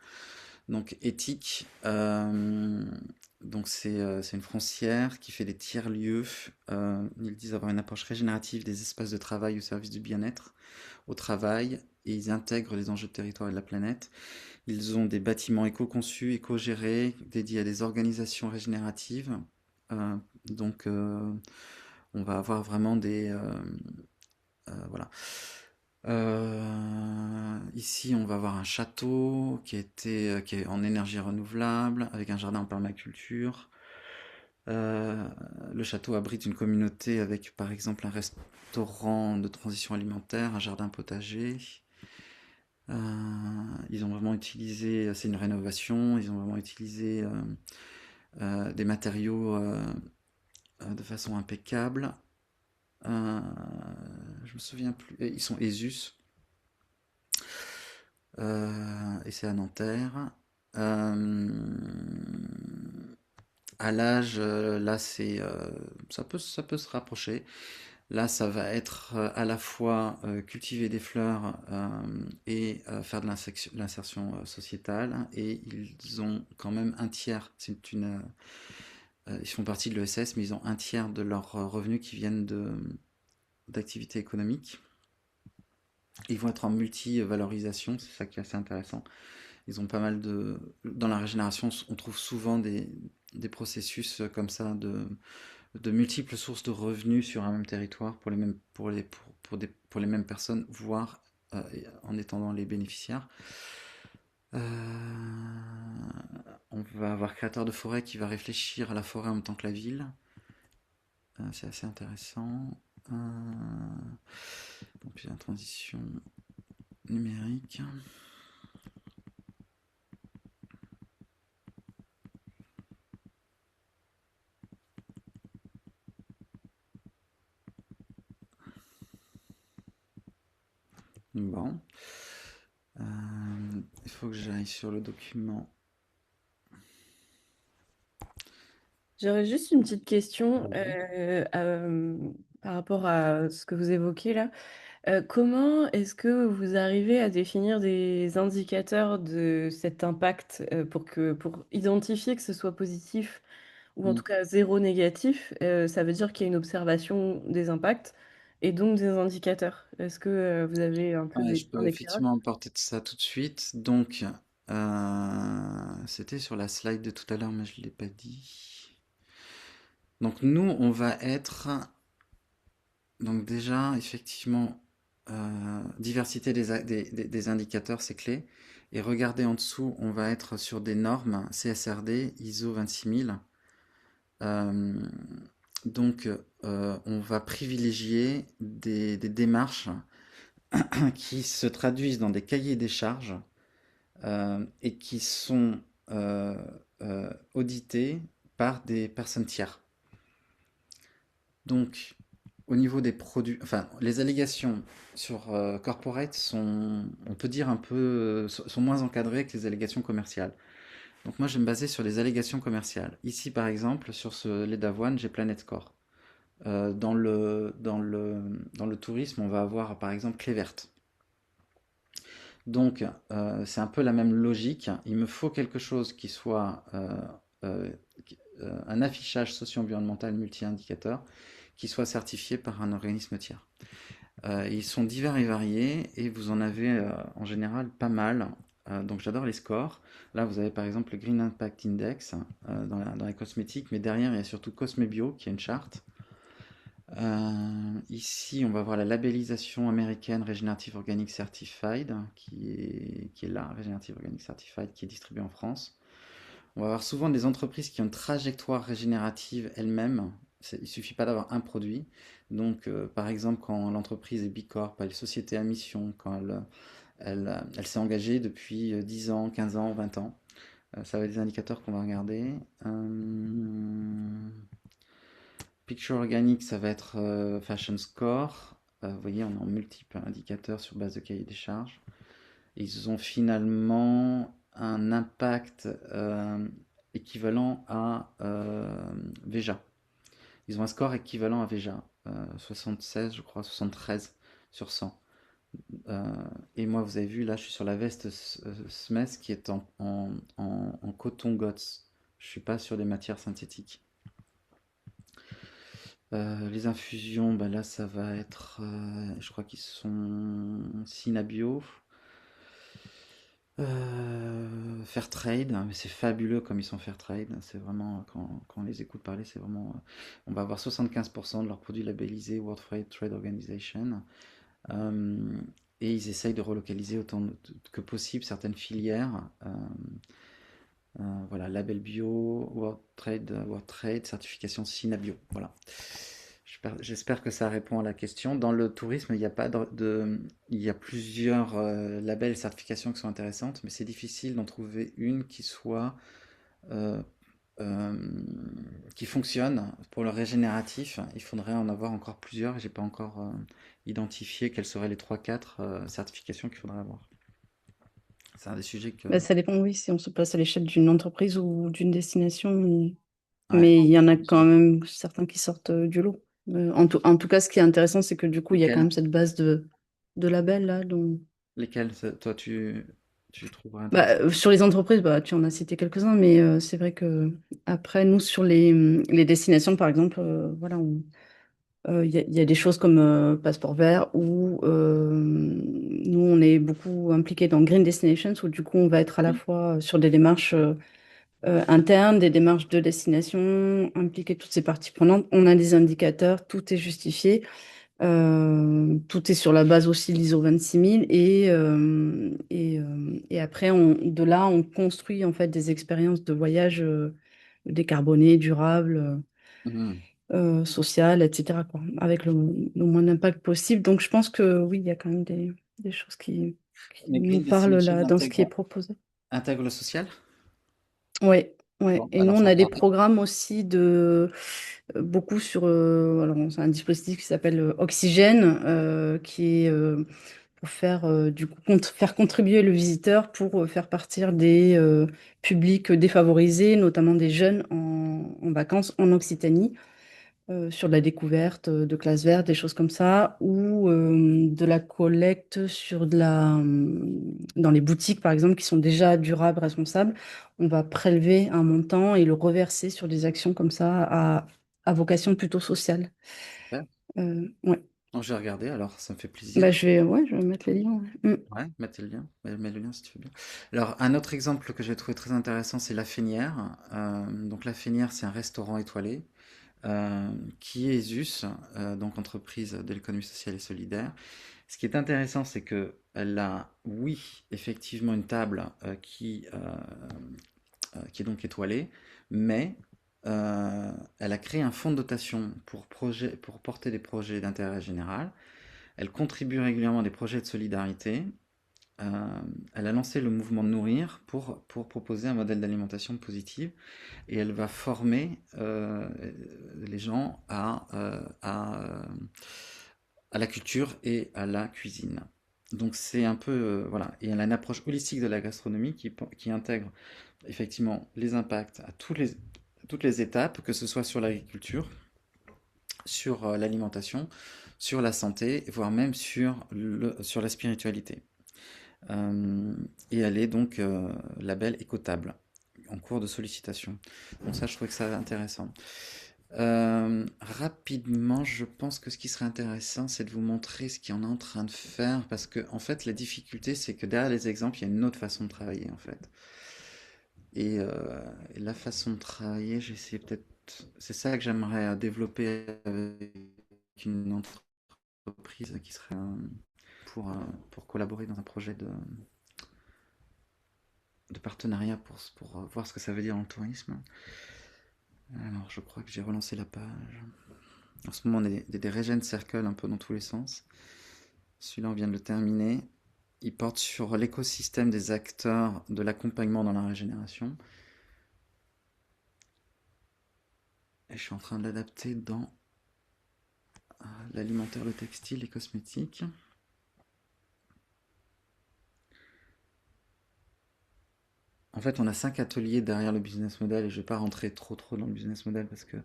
Donc éthique, donc c'est une foncière qui fait des tiers-lieux. Ils disent avoir une approche régénérative des espaces de travail au service du bien-être au travail et ils intègrent les enjeux de territoire et de la planète. Ils ont des bâtiments éco-conçus, éco-gérés, dédiés à des organisations régénératives. Donc on va avoir vraiment voilà. Ici, on va avoir un château qui est en énergie renouvelable, avec un jardin en permaculture. Le château abrite une communauté avec, par exemple, un restaurant de transition alimentaire, un jardin potager. Ils ont vraiment utilisé, c'est une rénovation, ils ont vraiment utilisé des matériaux de façon impeccable. Euh, je me souviens plus. Ils sont ESUS. Et c'est à Nanterre. Euh, à l'âge, là, ça peut se rapprocher. Là, ça va être à la fois cultiver des fleurs et faire de l'insertion sociétale. Et ils ont quand même un tiers. Ils font partie de l'ESS, mais ils ont un tiers de leurs revenus qui viennent d'activités économiques. Ils vont être en multi-valorisation, c'est ça qui est assez intéressant. Ils ont pas mal de... Dans la régénération, on trouve souvent des processus comme ça de multiples sources de revenus sur un même territoire pour les mêmes, pour les mêmes personnes, voire en étendant les bénéficiaires. Euh, on va avoir créateur de forêt qui va réfléchir à la forêt en même temps que la ville. C'est assez intéressant. Bon, puis la transition numérique. Bon. Il faut que j'aille sur le document. J'aurais juste une petite question Oui. par rapport à ce que vous évoquez là. Comment est-ce que vous arrivez à définir des indicateurs de cet impact pour identifier que ce soit positif ou en Mm. tout cas zéro négatif? Ça veut dire qu'il y a une observation des impacts et donc des indicateurs. Est-ce que vous avez un peu Ouais, je un peux éclairage? effectivement porter de ça tout de suite. Donc, c'était sur la slide de tout à l'heure, mais je ne l'ai pas dit. Donc, nous, on va être. Donc, déjà, effectivement, diversité des indicateurs, c'est clé. Et regardez en dessous, on va être sur des normes CSRD, ISO 26000. Euh, donc, on va privilégier des démarches qui se traduisent dans des cahiers des charges et qui sont audités par des personnes tiers. Donc, au niveau des produits, enfin, les allégations sur corporate sont, on peut dire un peu, sont moins encadrées que les allégations commerciales. Donc moi, je vais me baser sur les allégations commerciales. Ici, par exemple, sur ce lait d'avoine, j'ai Planet Score. Dans le tourisme, on va avoir par exemple clé verte. Donc, c'est un peu la même logique. Il me faut quelque chose qui soit euh, un affichage socio-environnemental multi-indicateur qui soit certifié par un organisme tiers. Ils sont divers et variés et vous en avez en général pas mal. Donc j'adore les scores. Là, vous avez par exemple le Green Impact Index dans les cosmétiques, mais derrière, il y a surtout Cosmebio qui a une charte. Ici, on va voir la labellisation américaine Regenerative Organic Certified, qui est là, Regenerative Organic Certified, qui est distribuée en France. On va avoir souvent des entreprises qui ont une trajectoire régénérative elles-mêmes. Il ne suffit pas d'avoir un produit. Donc, par exemple, quand l'entreprise est Bicorp, elle est société à mission, quand elle s'est engagée depuis 10 ans, 15 ans, 20 ans. Ça va être des indicateurs qu'on va regarder. Picture Organic, ça va être Fashion Score. Vous voyez, on a multiples indicateurs sur base de cahier des charges. Ils ont finalement un impact équivalent à Veja. Ils ont un score équivalent à Veja, 76, je crois, 73 sur 100. Et moi, vous avez vu, là, je suis sur la veste Smith qui est en coton GOTS. Je suis pas sur des matières synthétiques. Les infusions, bah là, ça va être, je crois qu'ils sont Synabio. Fairtrade, mais c'est fabuleux comme ils sont Fairtrade. C'est vraiment, quand on les écoute parler, c'est vraiment. On va avoir 75% de leurs produits labellisés World Free Trade Organization. Euh, et ils essayent de relocaliser autant que possible certaines filières. Voilà, label bio, World Trade, certification Synabio. Voilà. J'espère que ça répond à la question. Dans le tourisme, il y a pas il y a plusieurs labels et certifications qui sont intéressantes, mais c'est difficile d'en trouver une qui soit euh, euh, qui fonctionnent pour le régénératif. Il faudrait en avoir encore plusieurs. J'ai pas encore identifié quelles seraient les trois quatre certifications qu'il faudrait avoir. C'est un des sujets que... Bah, ça dépend, oui, si on se place à l'échelle d'une entreprise ou d'une destination. Ouais, Mais il y en a quand même certains qui sortent du lot. En tout cas, ce qui est intéressant, c'est que du coup, il y a quand lesquels? même cette base de labels là. Lesquels, toi, tu trouverais Bah, intéressant? sur les entreprises, bah, tu en as cité quelques-uns, mais c'est vrai que après, nous, sur les destinations, par exemple, voilà, il y a des choses comme Passeport Vert où nous, on est beaucoup impliqués dans Green Destinations, où du coup, on va être à la Oui. fois sur des démarches internes, des démarches de destination, impliquer toutes ces parties prenantes. On a des indicateurs, tout est justifié. Tout est sur la base aussi de l'ISO 26000 et après de là on construit en fait des expériences de voyage décarbonées, durables, Mhm. sociales, etc. quoi, avec le moins d'impact possible. Donc je pense que oui, il y a quand même des choses qui Mais nous Green parlent Destination là dans ce qui est proposé. intègre le social? Ouais, ouais. Bon, Et nous alors on c'est a des encore... programmes aussi de beaucoup sur alors c'est un dispositif qui s'appelle Oxygène qui est pour faire du coup faire contribuer le visiteur pour faire partir des publics défavorisés, notamment des jeunes en vacances en Occitanie, sur de la découverte de classes vertes, des choses comme ça, ou de la collecte sur dans les boutiques par exemple qui sont déjà durables, responsables. On va prélever un montant et le reverser sur des actions comme ça à vocation plutôt sociale. Super. Ouais. Donc, je vais regarder, alors ça me fait plaisir. Bah, ouais, je vais mettre les liens. Ouais. Ouais, mettez le lien. Mets le lien si tu veux bien. Alors, un autre exemple que j'ai trouvé très intéressant, c'est La Fénière. Donc, La Fénière, c'est un restaurant étoilé qui est ESUS, donc entreprise de l'économie sociale et solidaire. Ce qui est intéressant, c'est que elle a, oui, effectivement, une table qui est donc étoilée, mais elle a créé un fonds de dotation pour porter des projets d'intérêt général. Elle contribue régulièrement à des projets de solidarité. Euh, Elle a lancé le mouvement de nourrir pour proposer un modèle d'alimentation positive et elle va former les gens à la culture et à la cuisine. Donc c'est un peu, voilà, et elle a une approche holistique de la gastronomie qui intègre effectivement les impacts toutes les étapes, que ce soit sur l'agriculture, sur l'alimentation, sur la santé, voire même sur la spiritualité. Euh, et elle est donc label écotable, en cours de sollicitation. Donc ça, je trouvais que ça intéressant. Rapidement, je pense que ce qui serait intéressant, c'est de vous montrer ce qu'il y en est en train de faire, parce que en fait, la difficulté, c'est que derrière les exemples, il y a une autre façon de travailler, en fait. Et la façon de travailler, j'essaie peut-être, c'est ça que j'aimerais développer avec une entreprise qui serait pour collaborer dans un projet de partenariat pour voir ce que ça veut dire dans le tourisme. Alors, je crois que j'ai relancé la page. En ce moment, on a des Regen Circle un peu dans tous les sens. Celui-là, on vient de le terminer. Il porte sur l'écosystème des acteurs de l'accompagnement dans la régénération. Et je suis en train de l'adapter dans l'alimentaire, le textile, les cosmétiques. En fait, on a 5 ateliers derrière le business model et je ne vais pas rentrer trop dans le business model parce que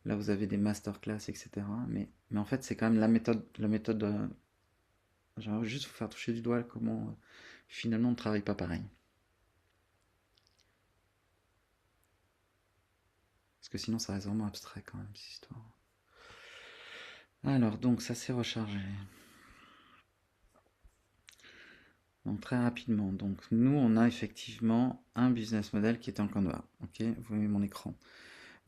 là, vous avez des masterclass, etc. Mais en fait, c'est quand même la méthode. J'aimerais juste vous faire toucher du doigt comment finalement on ne travaille pas pareil. Parce que sinon, ça reste vraiment abstrait quand même, cette histoire. Alors, donc, ça s'est rechargé. Donc, très rapidement. Donc, nous, on a effectivement un business model qui est en Canva. Ok, vous voyez mon écran.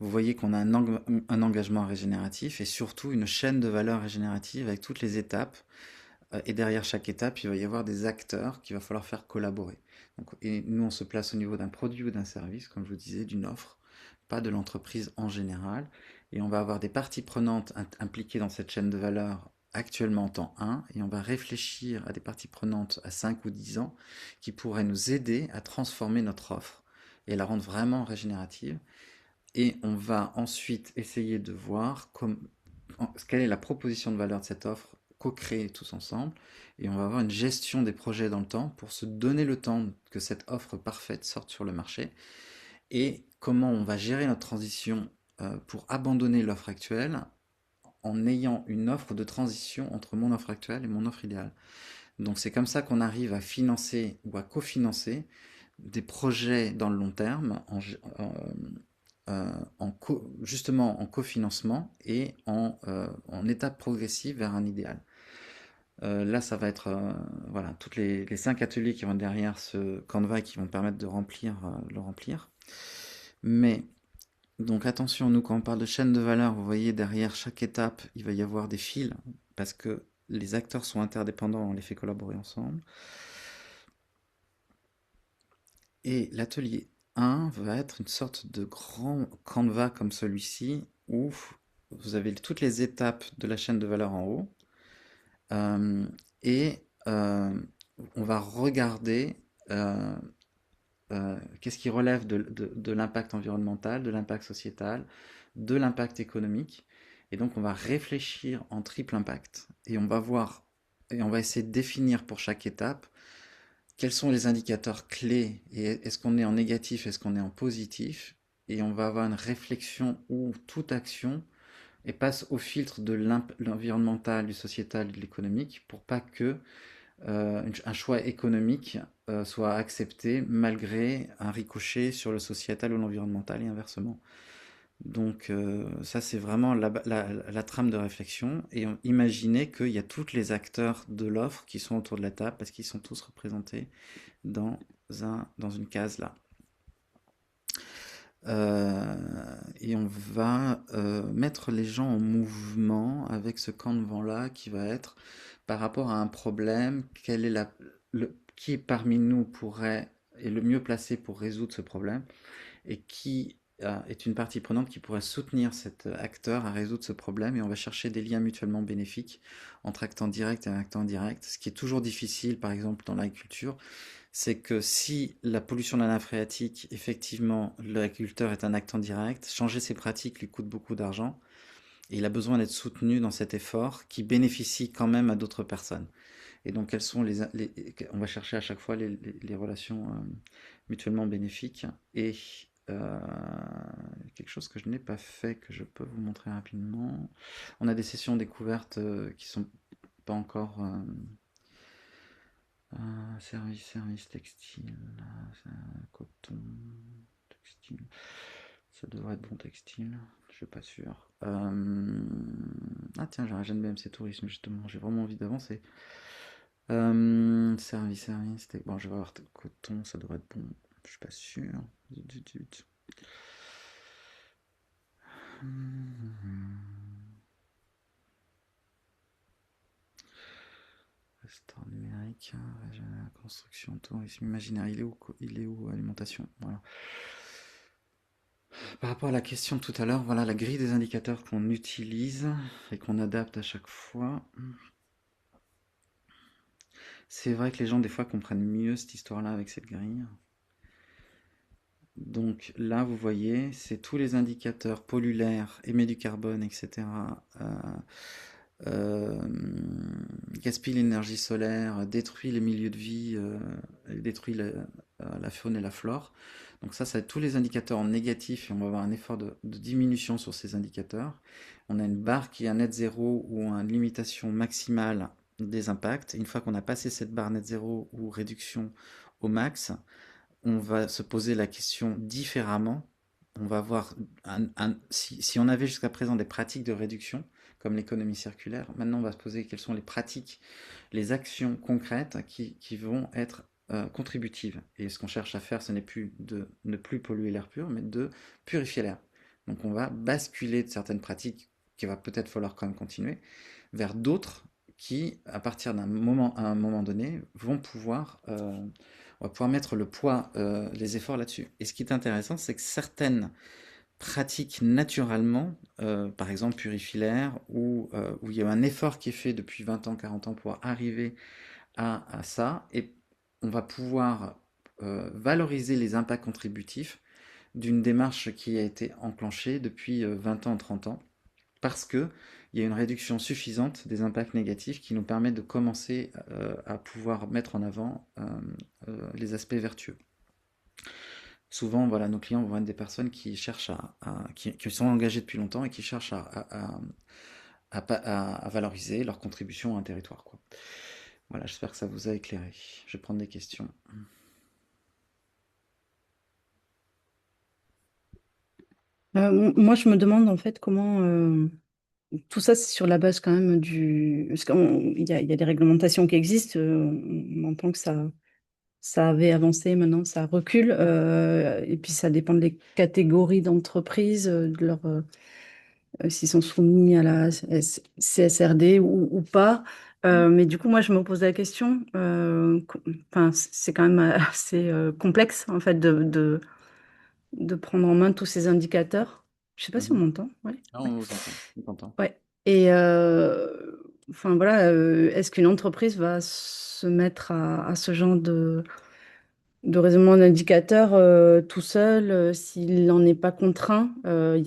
Vous voyez qu'on a un engagement régénératif et surtout une chaîne de valeur régénérative avec toutes les étapes. Et derrière chaque étape, il va y avoir des acteurs qu'il va falloir faire collaborer. Donc, et nous, on se place au niveau d'un produit ou d'un service, comme je vous disais, d'une offre, pas de l'entreprise en général. Et on va avoir des parties prenantes impliquées dans cette chaîne de valeur actuellement en temps 1, et on va réfléchir à des parties prenantes à 5 ou 10 ans qui pourraient nous aider à transformer notre offre et la rendre vraiment régénérative Et on va ensuite essayer de voir quelle est la proposition de valeur de cette offre, co-créer tous ensemble. Et on va avoir une gestion des projets dans le temps pour se donner le temps que cette offre parfaite sorte sur le marché. Et comment on va gérer notre transition pour abandonner l'offre actuelle en ayant une offre de transition entre mon offre actuelle et mon offre idéale. Donc c'est comme ça qu'on arrive à financer ou à cofinancer des projets dans le long terme justement en cofinancement et en étape progressive vers un idéal. Là, ça va être voilà, toutes les 5 ateliers qui vont derrière ce Canva et qui vont permettre de le remplir. Mais donc attention, nous quand on parle de chaîne de valeur, vous voyez derrière chaque étape, il va y avoir des fils parce que les acteurs sont interdépendants, on les fait collaborer ensemble. Et l'atelier 1 va être une sorte de grand Canva comme celui-ci où vous avez toutes les étapes de la chaîne de valeur en haut. Et on va regarder qu'est-ce qui relève de l'impact environnemental, de l'impact sociétal, de l'impact économique. Et donc on va réfléchir en triple impact. Et on va voir, et on va essayer de définir pour chaque étape quels sont les indicateurs clés et est-ce qu'on est en négatif, est-ce qu'on est en positif. Et on va avoir une réflexion où toute action et passe au filtre de l'environnemental, du sociétal et de l'économique pour pas que un choix économique soit accepté malgré un ricochet sur le sociétal ou l'environnemental et inversement. Donc ça c'est vraiment la trame de réflexion et imaginez qu'il y a tous les acteurs de l'offre qui sont autour de la table parce qu'ils sont tous représentés dans une case là. Et on va mettre les gens en mouvement avec ce camp de vent-là qui va être par rapport à un problème, qui parmi nous est le mieux placé pour résoudre ce problème et qui est une partie prenante qui pourrait soutenir cet acteur à résoudre ce problème et on va chercher des liens mutuellement bénéfiques entre acteurs directs et acteurs indirects, ce qui est toujours difficile par exemple dans l'agriculture. C'est que si la pollution de la nappe phréatique, effectivement, l'agriculteur est un acteur direct, changer ses pratiques lui coûte beaucoup d'argent et il a besoin d'être soutenu dans cet effort qui bénéficie quand même à d'autres personnes. Et donc, quelles sont on va chercher à chaque fois les relations mutuellement bénéfiques et quelque chose que je n'ai pas fait, que je peux vous montrer rapidement. On a des sessions découvertes qui sont pas encore... service textile, coton, textile. Ça devrait être bon textile, je suis pas sûr. Ah tiens, j'aime BMC Tourisme justement, j'ai vraiment envie d'avancer. Service, bon je vais avoir coton, ça devrait être bon, je suis pas sûr. Restaurant numérique, construction, tourisme imaginaire, il est où alimentation, voilà. Par rapport à la question de tout à l'heure, voilà la grille des indicateurs qu'on utilise et qu'on adapte à chaque fois. C'est vrai que les gens des fois comprennent mieux cette histoire-là avec cette grille. Donc là, vous voyez, c'est tous les indicateurs pollulaires, émet du carbone, etc. Gaspille l'énergie solaire, détruit les milieux de vie, détruit la faune et la flore. Donc ça va être tous les indicateurs en négatif et on va avoir un effort de diminution sur ces indicateurs. On a une barre qui est à net zéro ou une limitation maximale des impacts. Une fois qu'on a passé cette barre net zéro ou réduction au max, on va se poser la question différemment. On va voir si on avait jusqu'à présent des pratiques de réduction, comme l'économie circulaire, maintenant on va se poser quelles sont les pratiques, les actions concrètes qui vont être contributives. Et ce qu'on cherche à faire, ce n'est plus de ne plus polluer l'air pur, mais de purifier l'air. Donc on va basculer de certaines pratiques qu'il va peut-être falloir quand même continuer, vers d'autres qui, à partir à un moment donné, vont pouvoir... on va pouvoir mettre le poids, les efforts là-dessus. Et ce qui est intéressant, c'est que certaines pratiques naturellement, par exemple purifient où il y a un effort qui est fait depuis 20 ans, 40 ans pour arriver à ça, et on va pouvoir valoriser les impacts contributifs d'une démarche qui a été enclenchée depuis 20 ans, 30 ans, parce que il y a une réduction suffisante des impacts négatifs qui nous permet de commencer à pouvoir mettre en avant les aspects vertueux. Souvent, voilà, nos clients vont être des personnes qui cherchent qui sont engagées depuis longtemps et qui cherchent à valoriser leur contribution à un territoire, quoi. Voilà, j'espère que ça vous a éclairé. Je vais prendre des questions. Moi, je me demande en fait comment tout ça, c'est sur la base quand même du. Parce qu'il y a des réglementations qui existent, on entend que ça avait avancé, maintenant ça recule, et puis ça dépend des catégories d'entreprises, de leur, s'ils sont soumis à la CSRD ou pas. Mais du coup, moi, je me pose la question, enfin, c'est quand même assez complexe en fait de prendre en main tous ces indicateurs. Je sais pas si on Mhm. m'entend. Ouais, Ah, ouais. on vous entend, on t'entend. Ouais. Et enfin voilà, est-ce qu'une entreprise va se mettre à ce genre de raisonnement d'indicateur tout seul s'il n'en est pas contraint? Il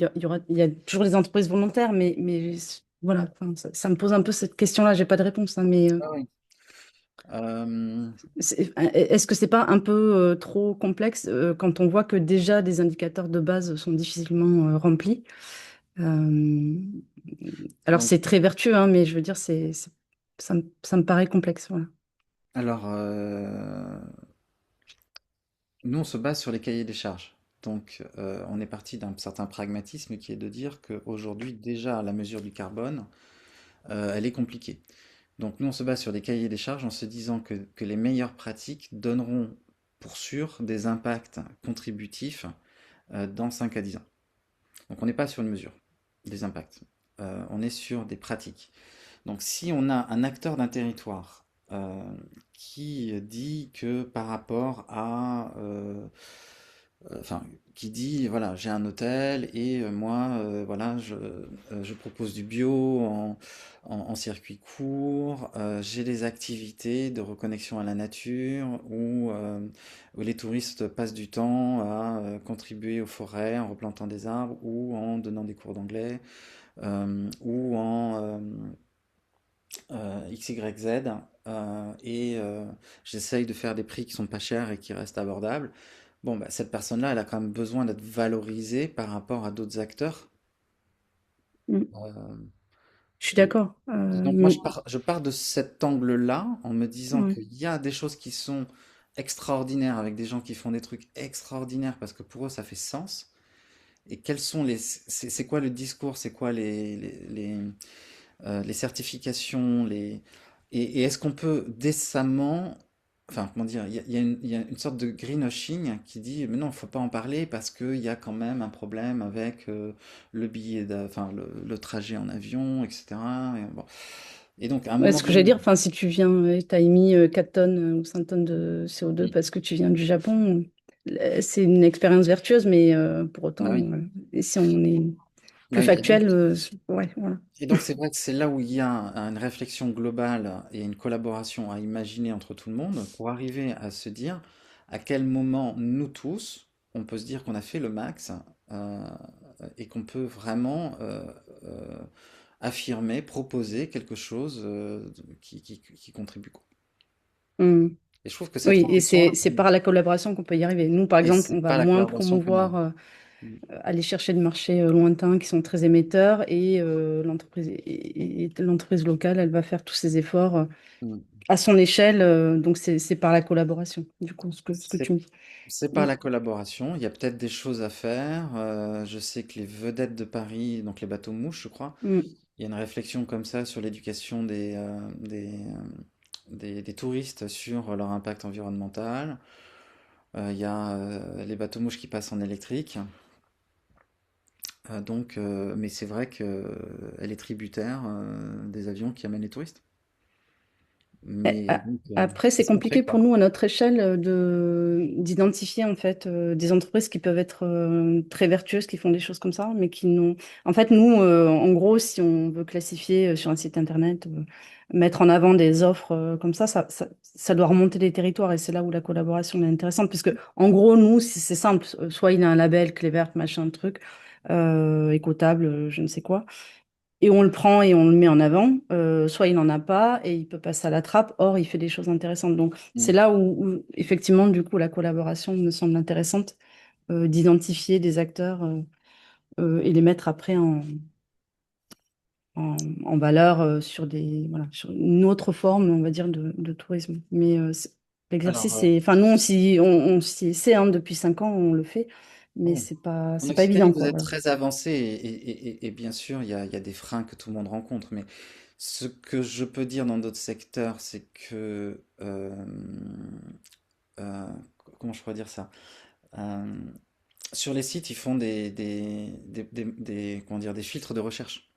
y a toujours les entreprises volontaires, mais voilà, enfin, ça me pose un peu cette question-là. J'ai pas de réponse, hein, mais Ah oui. Euh, est-ce que c'est pas un peu trop complexe quand on voit que déjà des indicateurs de base sont difficilement remplis? Euh, alors donc, c'est très vertueux, hein, mais je veux dire, ça me paraît complexe. Voilà. alors, nous, on se base sur les cahiers des charges. Donc, on est parti d'un certain pragmatisme qui est de dire qu'aujourd'hui, déjà, la mesure du carbone, elle est compliquée. Donc, nous, on se base sur des cahiers des charges en se disant que les meilleures pratiques donneront, pour sûr, des impacts contributifs dans 5 à 10 ans. Donc, on n'est pas sur une mesure des impacts. On est sur des pratiques. Donc, si on a un acteur d'un territoire qui dit que par rapport à, enfin, qui dit, voilà, j'ai un hôtel et moi, voilà, je propose du bio en circuit court, j'ai des activités de reconnexion à la nature où les touristes passent du temps à contribuer aux forêts en replantant des arbres ou en donnant des cours d'anglais ou en XYZ et j'essaye de faire des prix qui sont pas chers et qui restent abordables. Bon, bah, cette personne-là, elle a quand même besoin d'être valorisée par rapport à d'autres acteurs. Mm. Euh, Je suis et, d'accord. et donc moi, je pars de cet angle-là en me disant Ouais. qu'il y a des choses qui sont extraordinaires avec des gens qui font des trucs extraordinaires parce que pour eux, ça fait sens. Et quels sont c'est quoi le discours, c'est quoi les certifications, et est-ce qu'on peut décemment, enfin, comment dire, il y a une sorte de greenwashing qui dit, mais non, il faut pas en parler parce qu'il y a quand même un problème avec le billet, enfin, le trajet en avion, etc. Et, bon. Et donc, à un Ouais, moment ce que j'allais donné, dire, enfin, si tu viens, tu as émis 4 tonnes ou 5 tonnes de CO2 parce que tu viens du Japon, c'est une expérience vertueuse, mais pour autant, bah oui, et si on est plus oui, factuel, ouais, voilà. et donc c'est vrai que c'est là où il y a une réflexion globale et une collaboration à imaginer entre tout le monde pour arriver à se dire à quel moment nous tous, on peut se dire qu'on a fait le max euh, et qu'on peut vraiment euh, affirmer, proposer quelque chose qui contribue, quoi. Mm. Et je trouve que cette Oui, et transition-là, c'est par la collaboration qu'on peut y arriver. Nous, par et exemple, on c'est va pas la moins collaboration qu'on a. promouvoir, aller chercher des marchés lointains qui sont très émetteurs et et l'entreprise locale, elle va faire tous ses efforts Mm. à son échelle. Donc, c'est par la collaboration, du coup, ce que tu C'est me dis. c'est Mm. pas la collaboration, il y a peut-être des choses à faire. Je sais que les vedettes de Paris, donc les bateaux mouches, je crois, Mm. il y a une réflexion comme ça sur l'éducation des touristes sur leur impact environnemental. Il y a les bateaux mouches qui passent en électrique. Donc, mais c'est vrai qu'elle est tributaire des avions qui amènent les touristes. Mais donc, Après, c'est est-ce qu'on fait compliqué pour quoi? nous à notre échelle d'identifier en fait des entreprises qui peuvent être très vertueuses, qui font des choses comme ça, mais qui n'ont. En fait, nous, en gros, si on veut classifier sur un site internet mettre en avant des offres comme ça doit remonter les territoires et c'est là où la collaboration est intéressante. Puisque, en gros, nous, c'est simple, soit il a un label clé verte, machin, truc, écotable, je ne sais quoi, et on le prend et on le met en avant, soit il n'en a pas et il peut passer à la trappe, or il fait des choses intéressantes. Donc, c'est Mm. là où, effectivement, du coup, la collaboration me semble intéressante, d'identifier des acteurs et les mettre après en valeur voilà, sur une autre forme, on va dire, de tourisme. Mais Alors, l'exercice, enfin, nous, on s'y essaie hein, depuis 5 ans, on le fait, mais oui. En c'est pas Occitanie, évident, vous quoi. êtes Voilà. très avancé et bien sûr, il y a des freins que tout le monde rencontre. Mais ce que je peux dire dans d'autres secteurs, c'est que euh, comment je pourrais dire ça? Euh, sur les sites, ils font comment dire, des filtres de recherche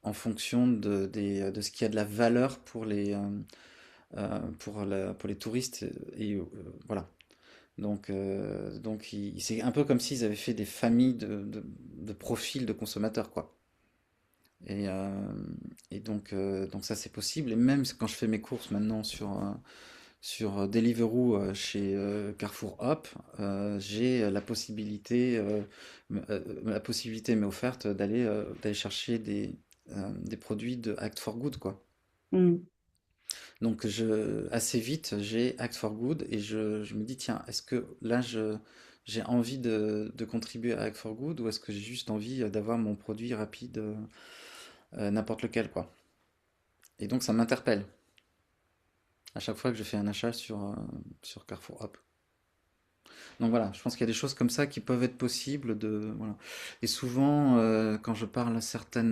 en fonction de ce qui a de la valeur pour les touristes. Voilà. C'est un peu comme s'ils avaient fait des familles de profils de consommateurs, quoi. Et, euh, donc ça, c'est possible. Et même quand je fais mes courses maintenant sur Deliveroo chez Carrefour Hop, j'ai la possibilité m'est offerte d'aller chercher des produits de Act for Good, quoi. Mm. Donc assez vite, j'ai Act for Good et je me dis, tiens, est-ce que là, j'ai envie de contribuer à Act for Good ou est-ce que j'ai juste envie d'avoir mon produit rapide, n'importe lequel, quoi. Et donc ça m'interpelle à chaque fois que je fais un achat sur Carrefour Hop. Donc voilà, je pense qu'il y a des choses comme ça qui peuvent être possibles voilà. Et souvent, quand je parle à certains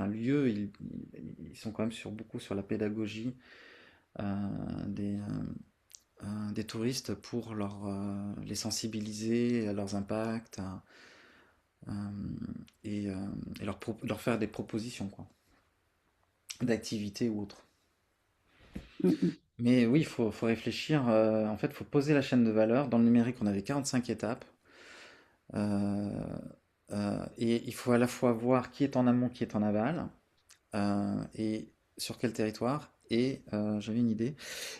lieux, ils sont quand même beaucoup sur la pédagogie euh, des touristes pour les sensibiliser à leurs impacts euh, et leur faire des propositions, quoi, d'activités ou autres. Mm, mm. Mais oui, faut réfléchir. En fait, il faut poser la chaîne de valeur. Dans le numérique, on avait 45 étapes. Euh, et il faut à la fois voir qui est en amont, qui est en aval, et sur quel territoire. Et j'avais une idée.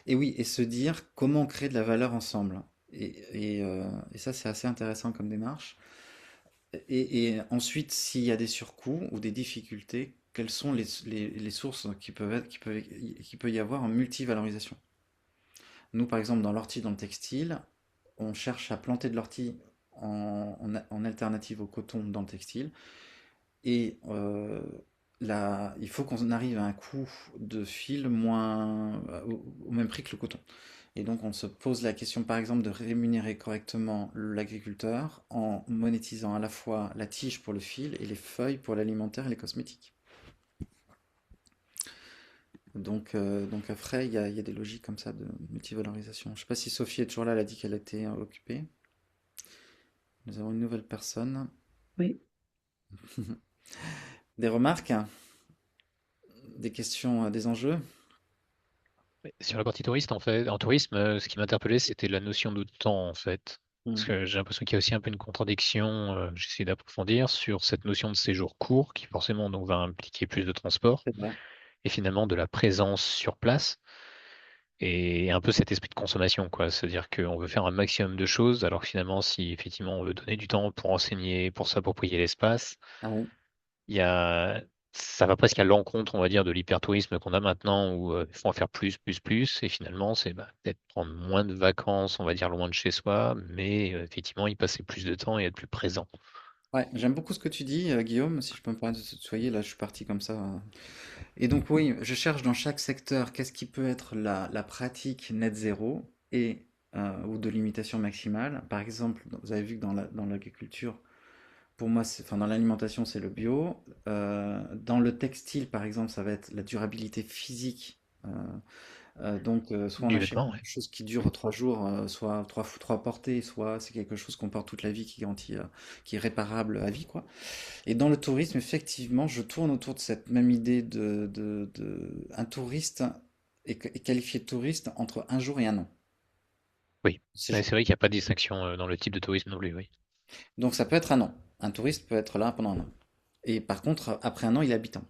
Et oui, et se dire comment créer de la valeur ensemble. Et ça, c'est assez intéressant comme démarche. Et ensuite, s'il y a des surcoûts ou des difficultés, quelles sont les sources qui peut y avoir en multivalorisation? Nous, par exemple, dans l'ortie, dans le textile, on cherche à planter de l'ortie en alternative au coton dans le textile. Et il faut qu'on arrive à un coût de fil au même prix que le coton. Et donc on se pose la question par exemple de rémunérer correctement l'agriculteur en monétisant à la fois la tige pour le fil et les feuilles pour l'alimentaire et les cosmétiques. Donc après, il y a des logiques comme ça de multivalorisation. Je ne sais pas si Sophie est toujours là, elle a dit qu'elle était occupée. Nous avons une nouvelle personne. Oui. Des remarques, des questions, des enjeux? Mais sur la partie touriste, en tourisme, ce qui m'interpellait, c'était la notion de temps, en fait. Parce Hmm, que j'ai l'impression qu'il y a aussi un peu une contradiction, j'essaie d'approfondir, sur cette notion de séjour court, qui forcément donc va impliquer plus de transport, c'est vrai. et finalement de la présence sur place, et un peu cet esprit de consommation, quoi. C'est-à-dire qu'on veut faire un maximum de choses, alors que finalement, si effectivement on veut donner du temps pour enseigner, pour s'approprier l'espace, Ah oui. il y a, ça va presque à l'encontre, on va dire, de l'hypertourisme qu'on a maintenant, où il faut en faire plus, plus, plus, et finalement, c'est peut-être prendre moins de vacances, on va dire, loin de chez soi, mais effectivement, y passer plus de temps et être plus présent. Ouais, j'aime beaucoup ce que tu dis, Guillaume, si je peux me permettre de te tutoyer, là je suis parti comme ça. Et donc oui, je cherche dans chaque secteur qu'est-ce qui peut être la pratique net zéro ou de limitation maximale. Par exemple, vous avez vu que dans l'agriculture, pour moi, enfin dans l'alimentation, c'est le bio. Dans le textile, par exemple, ça va être la durabilité physique. Soit on Du achète vêtement, quelque ouais. chose qui dure 3 jours, soit trois portées, soit c'est quelque chose qu'on porte toute la vie, qui est réparable à vie, quoi. Et dans le tourisme, effectivement, je tourne autour de cette même idée un touriste est qualifié de touriste entre un jour et un an. Oui. Ouais, Séjour. c'est vrai qu'il n'y a pas de distinction dans le type de tourisme non plus, oui. Donc ça peut être un an. Un touriste peut être là pendant un an. Et par contre, après un an, il est habitant.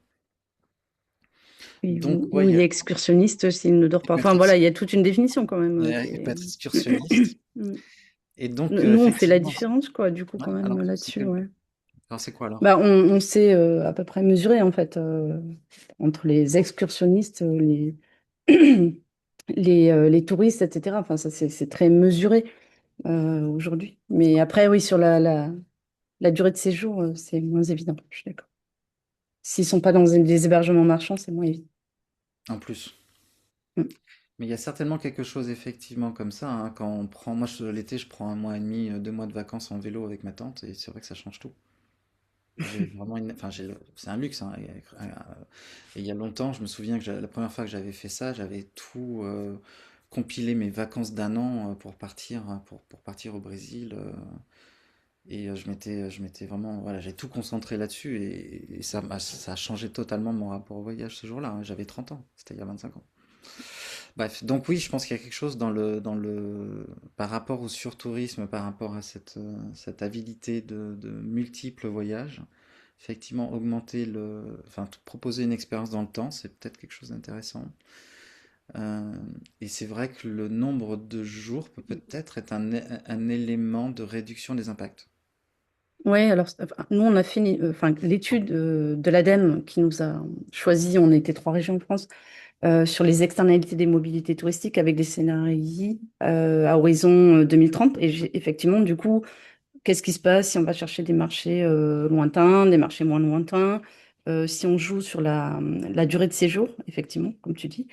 Oui, Donc, ou ouais, il est excursionniste s'il ne dort il pas. peut être, Enfin voilà, il y a toute une définition quand même il peut être qui excursionniste. Mm. Et donc, Nous, on fait la effectivement, différence, quoi, du coup, ouais, quand même là-dessus, ouais. alors c'est quoi alors? Bah, on sait à peu près mesurer, en fait, entre les excursionnistes, les touristes, etc. Enfin, ça, c'est très mesuré aujourd'hui. Mais après, oui, sur la durée de séjour, c'est moins évident, je suis d'accord. S'ils sont pas dans des hébergements marchands, c'est moins évident. En plus. Mm. Mais il y a certainement quelque chose effectivement comme ça, hein, quand on prend, moi l'été je prends un mois et demi, 2 mois de vacances en vélo avec ma tante et c'est vrai que ça change tout. J'ai vraiment enfin c'est un luxe, hein, et il y a longtemps, je me souviens que la première fois que j'avais fait ça, j'avais tout compilé mes vacances d'un an pour partir au Brésil, et je m'étais vraiment, voilà, j'ai tout concentré là-dessus et ça a changé totalement mon rapport au voyage ce jour-là, hein. J'avais 30 ans, c'était il y a 25 ans. Bref, donc oui, je pense qu'il y a quelque chose par rapport au surtourisme, par rapport à cette avidité de multiples voyages. Effectivement, enfin, proposer une expérience dans le temps, c'est peut-être quelque chose d'intéressant. Euh, et c'est vrai que le nombre de jours peut peut-être être un élément de réduction des impacts. Oui, alors enfin, nous on a fini, enfin l'étude de l'ADEME qui nous a choisi, on était 3 régions de France, sur les externalités des mobilités touristiques avec des scénarios à horizon 2030. Et effectivement, du coup, qu'est-ce qui se passe si on va chercher des marchés lointains, des marchés moins lointains, si on joue sur la durée de séjour, effectivement, comme tu dis,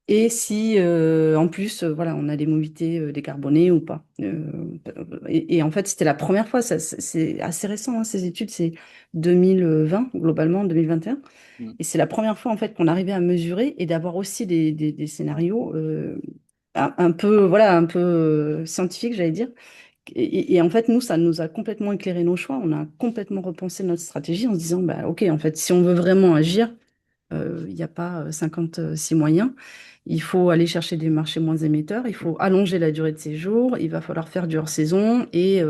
et si en plus, voilà, on a des mobilités décarbonées ou pas. Et en fait, c'était la première fois, c'est assez récent, hein, ces études, c'est 2020, globalement, 2021. Mm. Et c'est la première fois en fait qu'on arrivait à mesurer et d'avoir aussi des scénarios un peu, voilà, un peu scientifiques, j'allais dire. Et en fait, nous, ça nous a complètement éclairé nos choix. On a complètement repensé notre stratégie en se disant, bah, OK, en fait, si on veut vraiment agir, il n'y a pas 56 moyens. Il faut aller chercher des marchés moins émetteurs, il faut allonger la durée de séjour, il va falloir faire du hors-saison et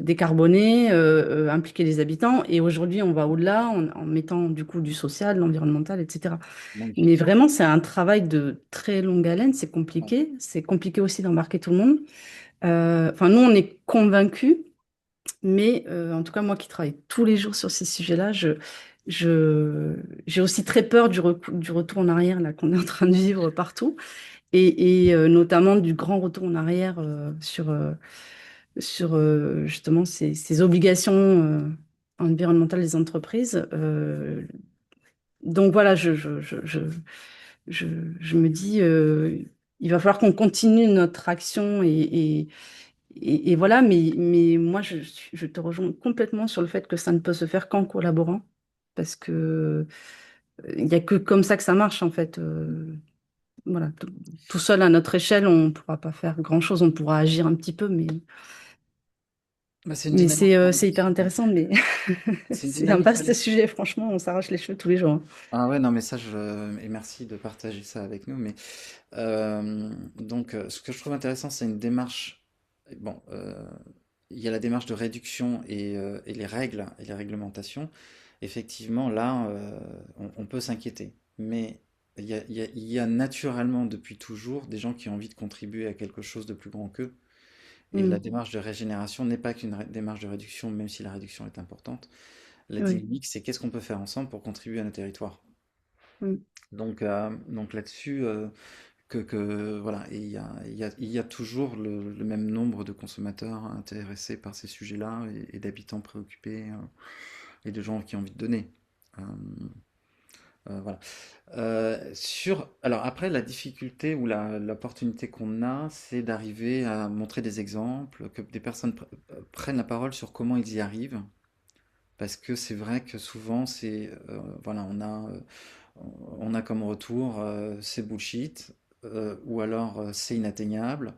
décarboner, impliquer les habitants. Et aujourd'hui, on va au-delà en mettant du coup du social, l'environnemental, etc. Mais Magnifique. vraiment, c'est un travail de très longue haleine, c'est Ouais. compliqué. C'est compliqué aussi d'embarquer tout le monde. Enfin, nous, on est convaincus, mais en tout cas, moi qui travaille tous les jours sur ces sujets-là, je, j'ai aussi très peur du retour en arrière là, qu'on est en train de vivre partout, et notamment du grand retour en arrière sur justement ces obligations environnementales des entreprises. Donc voilà, je, je me dis, il va falloir qu'on continue notre action et voilà, mais moi, je te rejoins complètement sur le fait que ça ne peut se faire qu'en collaborant, parce que il n'y a que comme ça que ça marche, en fait. Voilà, tout seul à notre échelle, on ne pourra pas faire grand-chose, on pourra agir un petit peu, Bah, c'est une mais dynamique c'est hyper collective. intéressant, mais C'est une c'est un dynamique vaste collective. sujet, franchement, on s'arrache les cheveux tous les jours, hein. Ah ouais, non, mais ça, et merci de partager ça avec nous. Mais donc, ce que je trouve intéressant, c'est une démarche. Bon, il y a la démarche de réduction et les règles et les réglementations. Effectivement, là, on peut s'inquiéter. Mais il y a naturellement, depuis toujours, des gens qui ont envie de contribuer à quelque chose de plus grand qu'eux. Et la Mm. démarche de régénération n'est pas qu'une démarche de réduction, même si la réduction est importante. La Oui. dynamique, c'est qu'est-ce qu'on peut faire ensemble pour contribuer à nos territoires. Mm. Donc là-dessus, voilà, et il y a toujours le même nombre de consommateurs intéressés par ces sujets-là et d'habitants préoccupés et de gens qui ont envie de donner. Euh, voilà. Alors après, la difficulté ou l'opportunité qu'on a, c'est d'arriver à montrer des exemples, que des personnes prennent la parole sur comment ils y arrivent. Parce que c'est vrai que souvent, voilà, on a comme retour c'est bullshit, ou alors c'est inatteignable,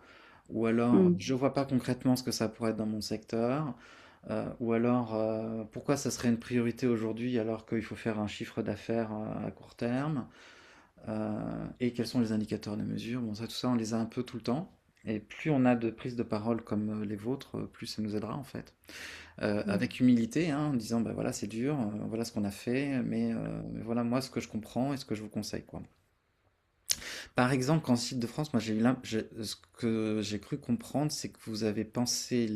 ou alors Mm. je vois pas concrètement ce que ça pourrait être dans mon secteur, ou alors pourquoi ça serait une priorité aujourd'hui alors qu'il faut faire un chiffre d'affaires à court terme, et quels sont les indicateurs de mesure. Bon, ça, tout ça, on les a un peu tout le temps. Et plus on a de prises de parole comme les vôtres, plus ça nous aidera en fait. Mm. Avec humilité, hein, en disant, bah voilà, c'est dur, voilà ce qu'on a fait, mais voilà moi ce que je comprends et ce que je vous conseille, quoi. Par exemple, en Site de France, moi ce que j'ai cru comprendre, c'est que vous avez pensé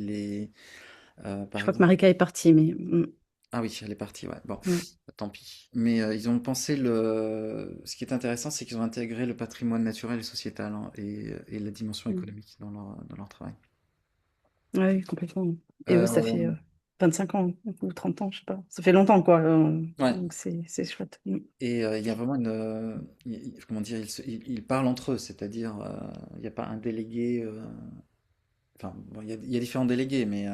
Je par crois que exemple, Marika est partie, mais ah oui, elle est partie, ouais. Bon, mm. tant pis. Mais ils ont pensé ce qui est intéressant, c'est qu'ils ont intégré le patrimoine naturel et sociétal, hein, et la dimension Mm. économique dans leur travail. Ouais, oui, complètement. Et eux, ça fait Euh, 25 ans ou 30 ans, je sais pas. Ça fait longtemps, quoi. ouais. Donc c'est chouette. Mm. Et il y a vraiment comment dire, ils parlent entre eux, c'est-à-dire, il n'y a pas un délégué. Enfin, bon, il y a différents délégués, mais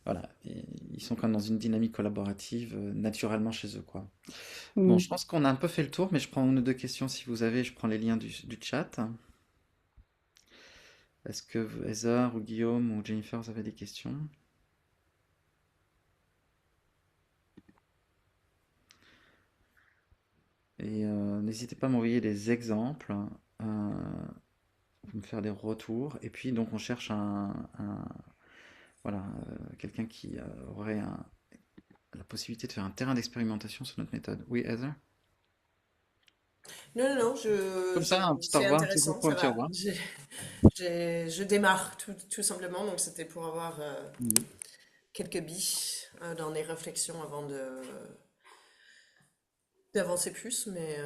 voilà, ils sont quand même dans une dynamique collaborative naturellement chez eux, quoi. Bon, Mm. je pense qu'on a un peu fait le tour, mais je prends une ou deux questions si vous avez. Je prends les liens du chat. Est-ce que Heather ou Guillaume ou Jennifer, vous avez des questions? Et n'hésitez pas à m'envoyer des exemples, me faire des retours. Et puis, donc, on cherche voilà, quelqu'un qui aurait la possibilité de faire un terrain d'expérimentation sur notre méthode. Oui, Heather? Non, non, non, Comme ça, un petit au c'est revoir, un petit intéressant, coucou, un ça petit au va. revoir. Je démarre tout simplement, donc c'était pour avoir Mhm. quelques billes dans les réflexions avant d'avancer plus, mais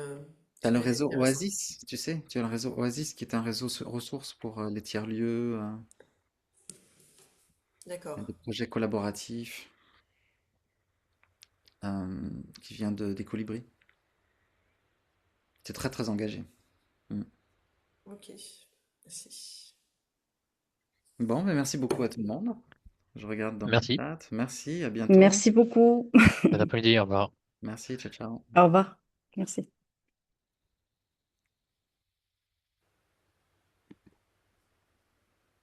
T'as le c'est réseau intéressant. Oasis, tu sais, tu as le réseau Oasis qui est un réseau ressources pour les tiers-lieux, D'accord. des projets collaboratifs qui vient des Colibris. C'est très très engagé. Mm. Ok, merci. Bon, ben merci beaucoup à tout le monde. Je regarde dans le Merci. chat. Merci, à bientôt. Merci beaucoup. Bon après-midi, au revoir. Merci, ciao ciao. Au revoir. Merci.